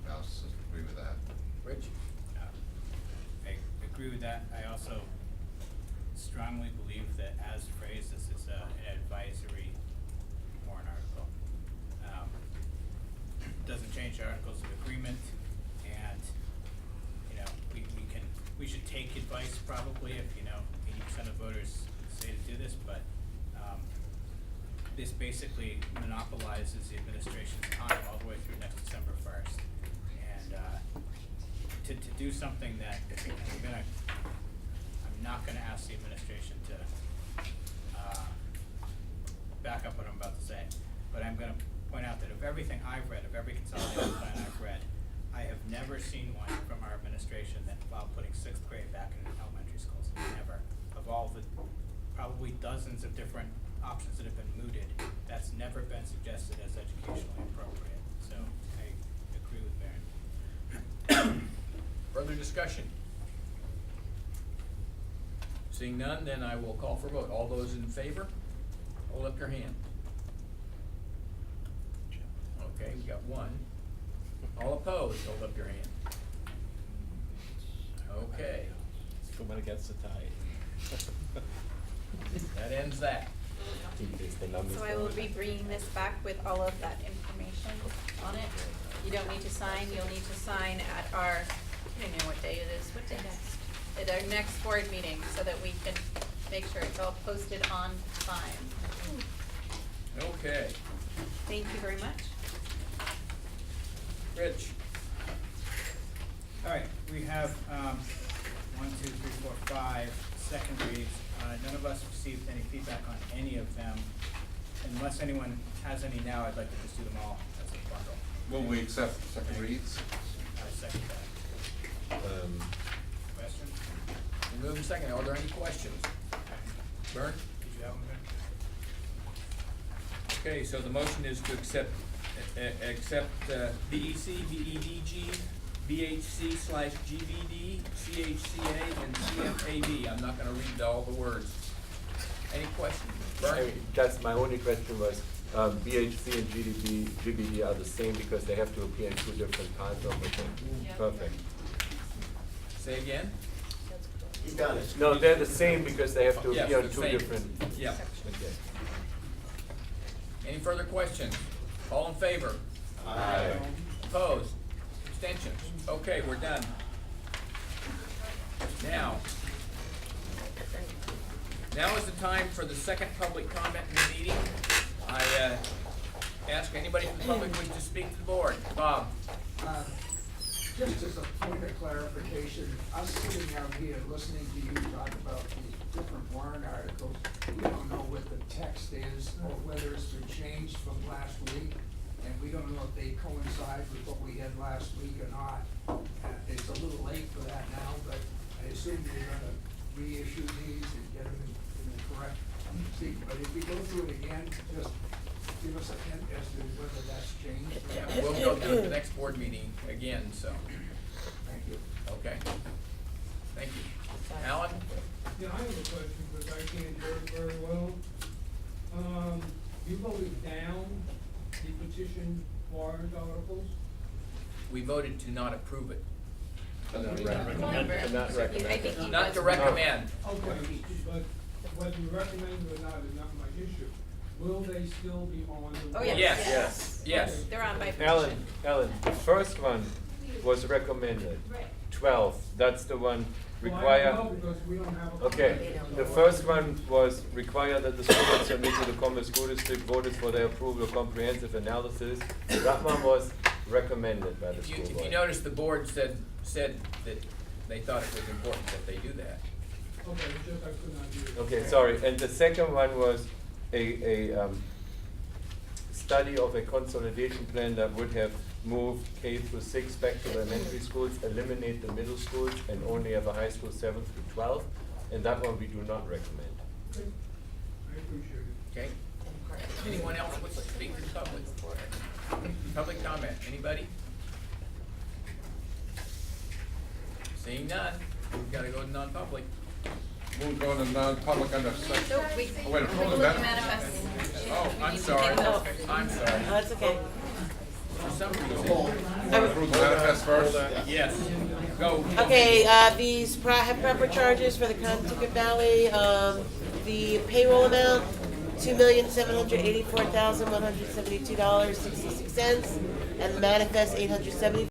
I'll agree with that. Rich? I agree with that. I also strongly believe that as phrased, this is an advisory warrant article. Doesn't change the articles of agreement, and, you know, we should take advice probably if, you know, 80% of voters say to do this, but, this basically monopolizes the administration's time all the way through next December 1st. And, to do something that, I'm not gonna ask the administration to, back up what I'm about to say, but I'm gonna point out that of everything I've read, of every consolidated plan I've read, I have never seen one from our administration that involved putting 6th grade back in elementary schools, never. Of all the probably dozens of different options that have been mooted, that's never been suggested as educationally appropriate, so I agree with Baron. Further discussion? Seeing none, then I will call for vote. All those in favor, hold up your hand. Okay, we got 1. All opposed, hold up your hand. Okay, It's going against the tide. that ends that. Increase the numbers. So I will be bringing this back with all of that information on it. You don't need to sign, you'll need to sign at our, I don't know what day it is, what day next? At our next board meeting, so that we can make sure it's all posted on time. Okay, Thank you very much. Rich? All right, we have 1, 2, 3, 4, 5 second reads. None of us received any feedback on any of them. Unless anyone has any now, I'd like to just do them all as a bundle. Will we accept second reads? I second that. Question? We move in second. Are there any questions? Vern? Did you have one, Vern? Okay, so the motion is to accept BEC, BEDG, BHC/GVD, CHCA, and CFAB. I'm not gonna read all the words. Any questions? Vern? That's my only question was, BHC and GBD are the same because they have to appear in 2 different parts of the thing? Yep. Perfect. Say again? You got it. No, they're the same because they have to Yes, appear in the 2 same. different. Yeah. Okay. Any further questions? All in favor? Aye. Opposed? Abstentions? Okay, we're done. Now is the time for the second public comment in the meeting. I ask anybody from the public wish to speak to the board. Bob? Just as a point of clarification, us sitting out here listening to you talk about the different warrant articles, we don't know what the text is or whether it's been changed from last week. And we don't know if they coincide with what we had last week or not. It's a little late for that now, but I assume you're gonna reissue these and get them in the correct seat. But if we go through it again, just give us a hint as to whether that's changed. Yeah, we'll go through the next board meeting again, so, Thank you. okay. Thank you. Alan? Yeah, I have a question, because I can't hear it very well. You voted down the petition warrant articles? We voted to not approve it. To not recommend. To not recommend. I think he Not was- to recommend. Okay, but whether you recommend it or not is not my issue. Will they still be on the? Oh, yes. Yes. Yes. Yes. They're on by petition. Alan, the first one was recommended. 12, that's the one Well, I require. don't know, because we don't have a. Okay, the first one was require that the students submit to the Conval School District voted for their approval of comprehensive analysis. That one was recommended by the If you, school if board. you notice, the board said that they thought it was important that they do that. Okay, it's just I could not hear. Okay, sorry, and the second one was a study of a consolidation plan that would have moved K through 6 back to the elementary schools, eliminate the middle schools, and only have a high school 7 through 12. And that one we do not recommend. Okay. I appreciate it. Okay? Anyone else wish to speak to the public? Public comment, anybody? Seeing none, we've gotta go to non-public. We'll go to non-public under section. So we, Oh, wait, we hold on, look that- at manifest. Oh, We I'm need to sorry, take those. I'm sorry. Oh, that's okay. For some reason, Approve the manifest first? yes, go. Okay, these have proper charges for the Conticket Valley. The payroll amount, $2,784,172.66, and the manifest, $870,000.